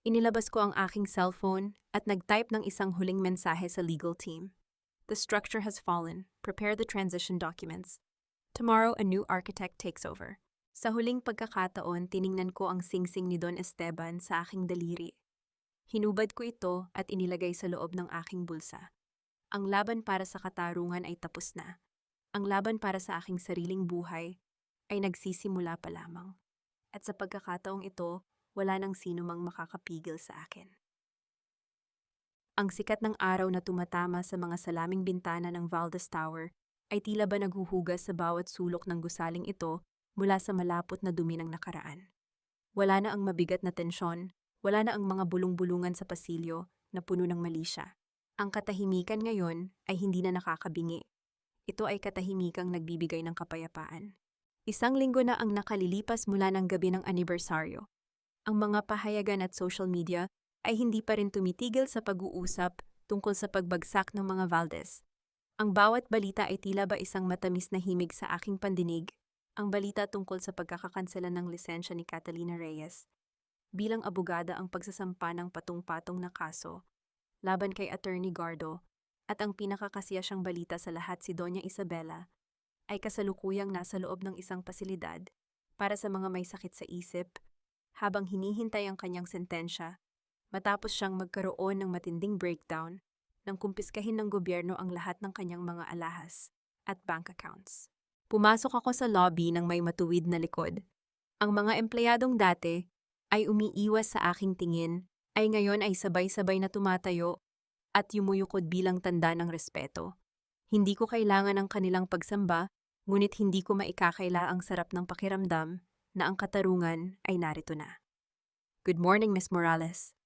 Inilabas ko ang aking cellphone at nag-type ng isang huling mensahe sa legal team. The structure has fallen. Prepare the transition documents. Tomorrow, a new architect takes over. Sa huling pagkakataon, tiningnan ko ang singsing ni Don Esteban sa aking daliri. Hinubad ko ito at inilagay sa loob ng aking bulsa. Ang laban para sa katarungan ay tapos na. Ang laban para sa aking sariling buhay ay nagsisimula pa lamang. At sa pagkakataong ito, wala nang sino mang makakapigil sa akin. Ang sikat ng araw na tumatama sa mga salaming bintana ng Valdez Tower ay tila ba naghuhugas sa bawat sulok ng gusaling ito mula sa malapot na dumi ng nakaraan. Wala na ang mabigat na tensyon, wala na ang mga bulong-bulungan sa pasilyo na puno ng malisya. Ang katahimikan ngayon ay hindi na nakakabingi. Ito ay katahimikang nagbibigay ng kapayapaan. 1 linggo na ang nakalilipas mula ng gabi ng anibersaryo. Ang mga pahayagan at social media ay hindi pa rin tumitigil sa pag-uusap tungkol sa pagbagsak ng mga Valdez. Ang bawat balita ay tila ba isang matamis na himig sa aking pandinig. Ang balita tungkol sa pagkakakansela ng lisensya ni Catalina Reyes. Bilang abogada, ang pagsasampa ng patong-patong na kaso laban kay Attorney Gardo at ang pinakakasiyasyang balita sa lahat, si Doña Isabela ay kasalukuyang nasa loob ng isang pasilidad para sa mga may sakit sa isip habang hinihintay ang kanyang sentensya matapos siyang magkaroon ng matinding breakdown nang kumpiskahin ng gobyerno ang lahat ng kanyang mga alahas at bank accounts. Pumasok ako sa lobby ng may matuwid na likod. Ang mga empleyadong dati ay umiiwas sa aking tingin ay ngayon ay sabay-sabay na tumatayo at yumuyukod bilang tanda ng respeto. Hindi ko kailangan ng kanilang pagsamba, ngunit hindi ko maikakaila ang sarap ng pakiramdam na ang katarungan ay narito na. Good morning, Miss Morales.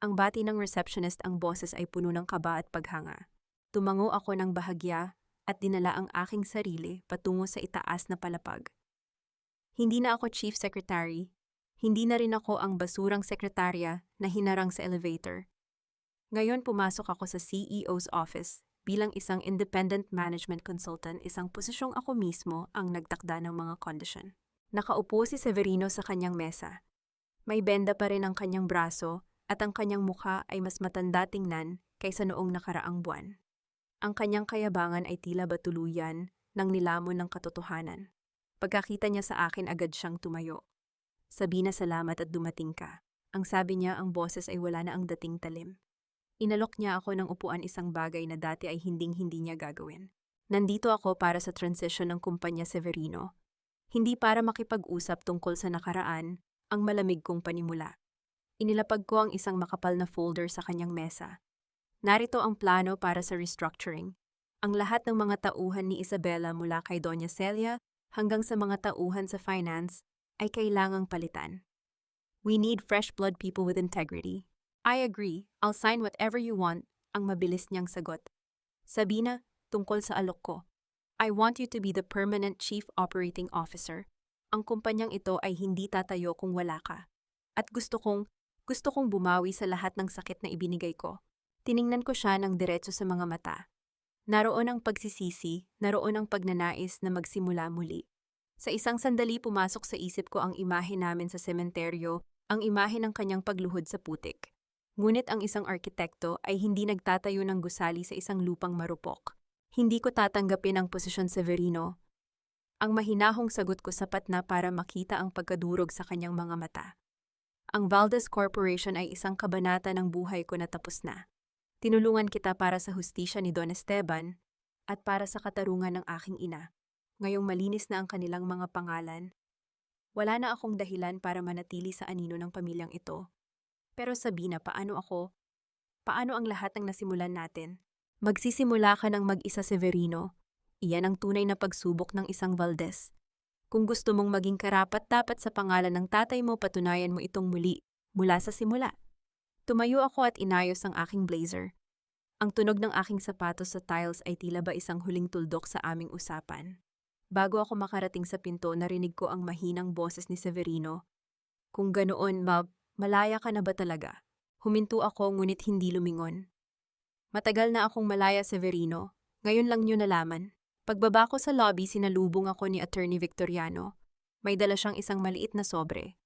Ang bati ng receptionist, ang boses ay puno ng kaba at paghanga. Tumango ako ng bahagya at dinala ang aking sarili patungo sa itaas na palapag. Hindi na ako chief secretary, hindi na rin ako ang basurang sekretarya na hinarang sa elevator. Ngayon pumasok ako sa CEO's office bilang isang independent management consultant, isang posisyong ako mismo ang nagtakda ng mga kondisyon. Nakaupo si Severino sa kanyang mesa. May benda pa rin ang kanyang braso at ang kanyang mukha ay mas matanda tingnan kaysa noong nakaraang buwan. Ang kanyang kayabangan ay tila ba tuluyan ng nilamon ng katotohanan. Pagkakita niya sa akin, agad siyang tumayo. Sabi na salamat at dumating ka. Ang sabi niya, ang boses ay wala na ang dating talim. Inalok niya ako ng upuan, isang bagay na dati ay hinding-hindi niya gagawin. Nandito ako para sa transition ng kumpanya Severino. Hindi para makipag-usap tungkol sa nakaraan, ang malamig kong panimula. Inilapag ko ang isang makapal na folder sa kanyang mesa. Narito ang plano para sa restructuring. Ang lahat ng mga tauhan ni Isabela mula kay Doña Celia hanggang sa mga tauhan sa finance ay kailangang palitan. We need fresh blood, people with integrity. I agree, I'll sign whatever you want, ang mabilis niyang sagot. Sabina, tungkol sa alok ko. I want you to be the permanent chief operating officer. Ang kumpanyang ito ay hindi tatayo kung wala ka. At gusto kong bumawi sa lahat ng sakit na ibinigay ko. Tiningnan ko siya ng diretso sa mga mata. Naroon ang pagsisisi, naroon ang pagnanais na magsimula muli. Sa isang sandali pumasok sa isip ko ang imahe namin sa sementeryo, ang imahe ng kanyang pagluhod sa putik. Ngunit ang isang arkitekto ay hindi nagtatayo ng gusali sa isang lupang marupok. Hindi ko tatanggapin ang posisyon Severino. Ang mahinahong sagot ko sapat na para makita ang pagkadurog sa kanyang mga mata. Ang Valdez Corporation ay isang kabanata ng buhay ko na tapos na. Tinulungan kita para sa hustisya ni Don Esteban at para sa katarungan ng aking ina. Ngayong malinis na ang kanilang mga pangalan, wala na akong dahilan para manatili sa anino ng pamilyang ito. Pero Sabina, paano ako? Paano ang lahat ng nasimulan natin? Magsisimula ka ng mag-isa, Severino. Iyan ang tunay na pagsubok ng isang Valdez. Kung gusto mong maging karapat-dapat sa pangalan ng tatay mo, patunayan mo itong muli, mula sa simula. Tumayo ako at inayos ang aking blazer. Ang tunog ng aking sapatos sa tiles ay tila ba isang huling tuldok sa aming usapan. Bago ako makarating sa pinto, narinig ko ang mahinang boses ni Severino. Kung ganoon, malaya ka na ba talaga? Huminto ako ngunit hindi lumingon. Matagal na akong malaya, Severino. Ngayon lang niyo nalaman. Pagbaba ko sa lobby, sinalubong ako ni Attorney Victoriano. May dala siyang isang maliit na sobre.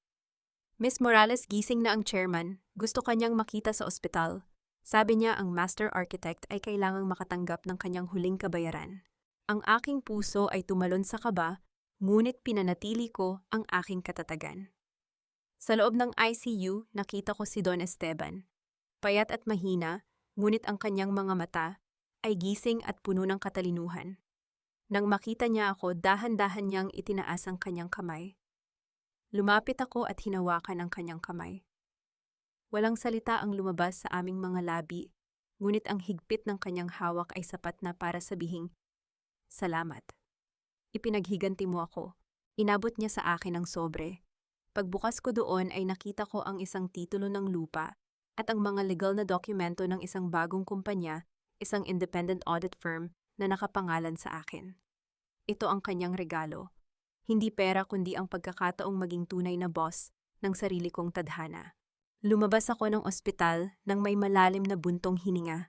Miss Morales, gising na ang chairman. Gusto kanyang makita sa ospital. Sabi niya ang master architect ay kailangang makatanggap ng kanyang huling kabayaran. Ang aking puso ay tumalon sa kaba, ngunit pinanatili ko ang aking katatagan. Sa loob ng ICU, nakita ko si Don Esteban. Payat at mahina, ngunit ang kanyang mga mata ay gising at puno ng katalinuhan. Nang makita niya ako, dahan-dahan niyang itinaas ang kanyang kamay. Lumapit ako at hinawakan ang kanyang kamay. Walang salita ang lumabas sa aming mga labi, ngunit ang higpit ng kanyang hawak ay sapat na para sabihing, "Salamat." Ipinaghiganti mo ako. Inabot niya sa akin ang sobre. Pagbukas ko doon ay nakita ko ang isang titulo ng lupa at ang mga legal na dokumento ng isang bagong kumpanya, isang independent audit firm na nakapangalan sa akin. Ito ang kanyang regalo. Hindi pera kundi ang pagkakataong maging tunay na boss ng sarili kong tadhana. Lumabas ako ng ospital nang may malalim na buntong hininga.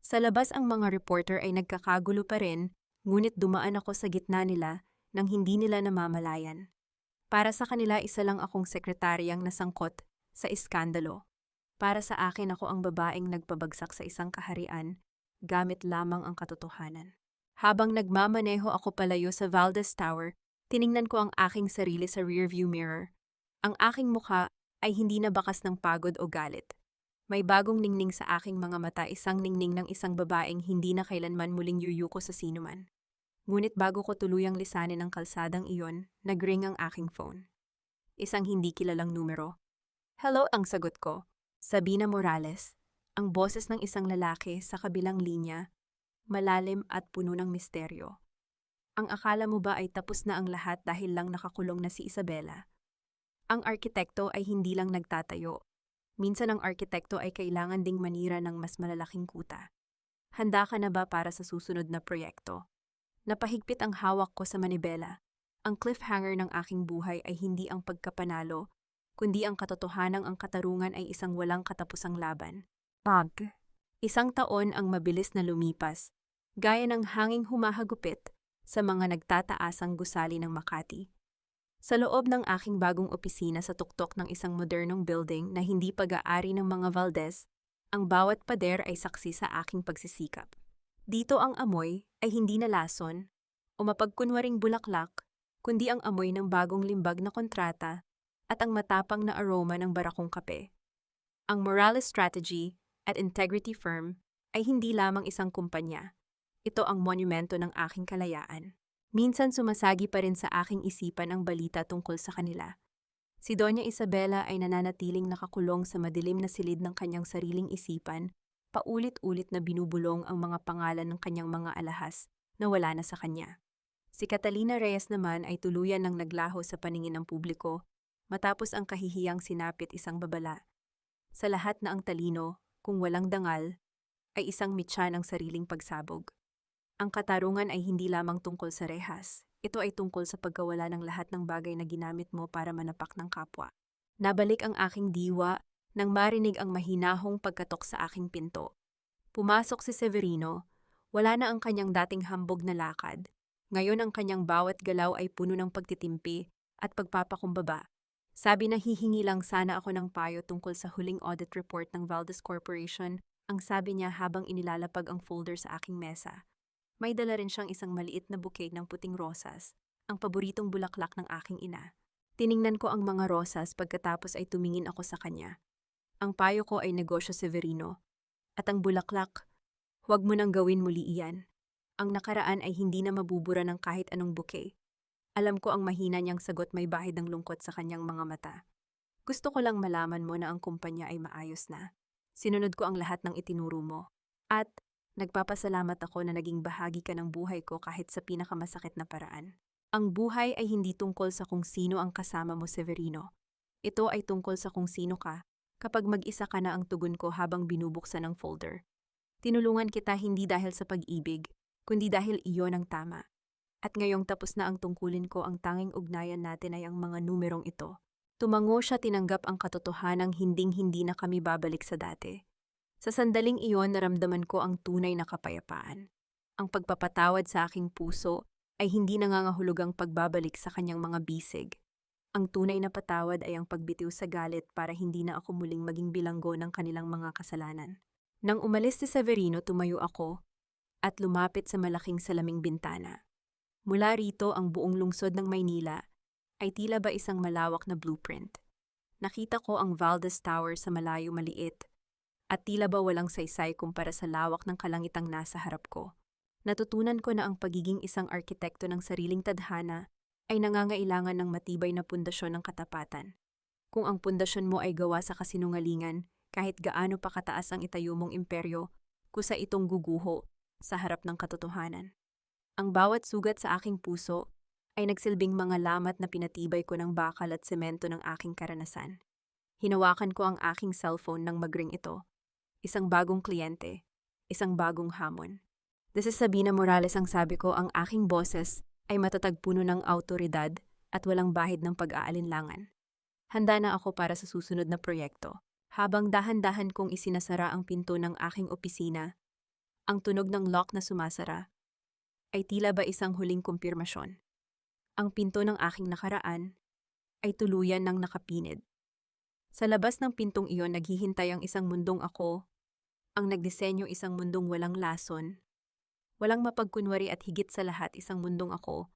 Sa labas ang mga reporter ay nagkakagulo pa rin, ngunit dumaan ako sa gitna nila nang hindi nila namamalayan. Para sa kanila, isa lang akong sekretaryang nasangkot sa iskandalo. Para sa akin, ako ang babaeng nagpabagsak sa isang kaharian, gamit lamang ang katotohanan. Habang nagmamaneho ako palayo sa Valdez Tower, tiningnan ko ang aking sarili sa rearview mirror. Ang aking mukha ay hindi na bakas ng pagod o galit. May bagong ningning sa aking mga mata, isang ningning ng isang babaeng hindi na kailanman muling yuyuko sa sinuman. Ngunit bago ko tuluyang lisanin ang kalsadang iyon, nag-ring ang aking phone. Isang hindi kilalang numero. "Hello," ang sagot ko. Sabina Morales, ang boses ng isang lalaki sa kabilang linya, malalim at puno ng misteryo. Ang akala mo ba ay tapos na ang lahat dahil lang nakakulong na si Isabela? Ang arkitekto ay hindi lang nagtatayo. Minsan ang arkitekto ay kailangan ding manira ng mas malalaking kuta. Handa ka na ba para sa susunod na proyekto? Napahigpit ang hawak ko sa manibela. Ang cliffhanger ng aking buhay ay hindi ang pagkapanalo, kundi ang katotohanang ang katarungan ay isang walang katapusang laban. Isang taon ang mabilis na lumipas, gaya ng hanging humahagupit sa mga nagtataasang gusali ng Makati. Sa loob ng aking bagong opisina sa tuktok ng isang modernong building na hindi pag-aari ng mga Valdez, ang bawat pader ay saksi sa aking pagsisikap. Dito ang amoy ay hindi na lason o mapagkunwaring bulaklak, kundi ang amoy ng bagong limbag na kontrata at ang matapang na aroma ng barakong kape. Ang Morales Strategy at Integrity Firm ay hindi lamang isang kumpanya. Ito ang monumento ng aking kalayaan. Minsan sumasagi pa rin sa aking isipan ang balita tungkol sa kanila. Si Doña Isabela ay nananatiling nakakulong sa madilim na silid ng kanyang sariling isipan, paulit-ulit na binubulong ang mga pangalan ng kanyang mga alahas na wala na sa kanya. Si Catalina Reyes naman ay tuluyan ng naglaho sa paningin ng publiko matapos ang kahihiyang sinapit isang babala. Sa lahat na ang talino, kung walang dangal, ay isang mitya ng sariling pagsabog. Ang katarungan ay hindi lamang tungkol sa rehas. Ito ay tungkol sa pagkawala ng lahat ng bagay na ginamit mo para manapak ng kapwa. Nabalik ang aking diwa nang marinig ang mahinahong pagkatok sa aking pinto. Pumasok si Severino, wala na ang kanyang dating hambog na lakad. Ngayon ang kanyang bawat galaw ay puno ng pagtitimpi at pagpapakumbaba. Sabi na hihingi lang sana ako ng payo tungkol sa huling audit report ng Valdez Corporation, ang sabi niya habang inilalapag ang folder sa aking mesa. May dala rin siyang isang maliit na bouquet ng puting rosas, ang paboritong bulaklak ng aking ina. Tiningnan ko ang mga rosas pagkatapos ay tumingin ako sa kanya. Ang payo ko ay negosyo Severino. At ang bulaklak, huwag mo nang gawin muli iyan. Ang nakaraan ay hindi na mabubura ng kahit anong bouquet. Alam ko ang mahina niyang sagot may bahid ng lungkot sa kanyang mga mata. Gusto ko lang malaman mo na ang kumpanya ay maayos na. Sinunod ko ang lahat ng itinuro mo. At nagpapasalamat ako na naging bahagi ka ng buhay ko kahit sa pinakamasakit na paraan. Ang buhay ay hindi tungkol sa kung sino ang kasama mo, Severino. Ito ay tungkol sa kung sino ka kapag mag-isa ka na ang tugon ko habang binubuksan ang folder. Tinulungan kita hindi dahil sa pag-ibig, kundi dahil iyon ang tama. At ngayong tapos na ang tungkulin ko, ang tanging ugnayan natin ay ang mga numerong ito. Tumango siya, tinanggap ang katotohanang hinding-hindi na kami babalik sa dati. Sa sandaling iyon, naramdaman ko ang tunay na kapayapaan. Ang pagpapatawad sa aking puso ay hindi nangangahulugang pagbabalik sa kanyang mga bisig. Ang tunay na patawad ay ang pagbitiw sa galit para hindi na ako muling maging bilanggo ng kanilang mga kasalanan. Nang umalis si Severino, tumayo ako at lumapit sa malaking salaming bintana. Mula rito, ang buong lungsod ng Maynila ay tila ba isang malawak na blueprint. Nakita ko ang Valdez Tower sa malayo maliit, at tila ba walang saysay kumpara sa lawak ng kalangitang nasa harap ko. Natutunan ko na ang pagiging isang arkitekto ng sariling tadhana ay nangangailangan ng matibay na pundasyon ng katapatan. Kung ang pundasyon mo ay gawa sa kasinungalingan, kahit gaano pa kataas ang itayo mong imperyo, kusa itong guguho sa harap ng katotohanan. Ang bawat sugat sa aking puso ay nagsilbing mga lamat na pinatibay ko ng bakal at semento ng aking karanasan. Hinawakan ko ang aking cellphone nang magring ito. Isang bagong kliyente, isang bagong hamon. This is Sabina Morales, ang sabi ko, ang aking boses ay matatag puno ng awtoridad at walang bahid ng pag-aalinlangan. Handa na ako para sa susunod na proyekto. Habang dahan-dahan kong isinasara ang pinto ng aking opisina, ang tunog ng lock na sumasara ay tila ba isang huling kumpirmasyon. Ang pinto ng aking nakaraan ay tuluyan ng nakapinid. Sa labas ng pintong iyon, naghihintay ang isang mundong ako, ang nagdisenyo, isang mundong walang lason, walang mapagkunwari, at higit sa lahat isang mundong ako,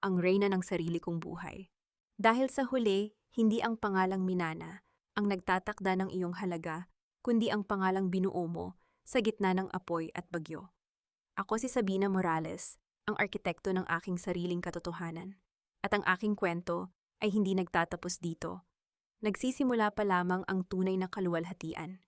ang reyna ng sarili kong buhay. Dahil sa huli, hindi ang pangalang Minana ang nagtatakda ng iyong halaga, kundi ang pangalang binuo mo sa gitna ng apoy at bagyo. Ako si Sabina Morales, ang arkitekto ng aking sariling katotohanan. At ang aking kwento ay hindi nagtatapos dito. Nagsisimula pa lamang ang tunay na kaluwalhatian.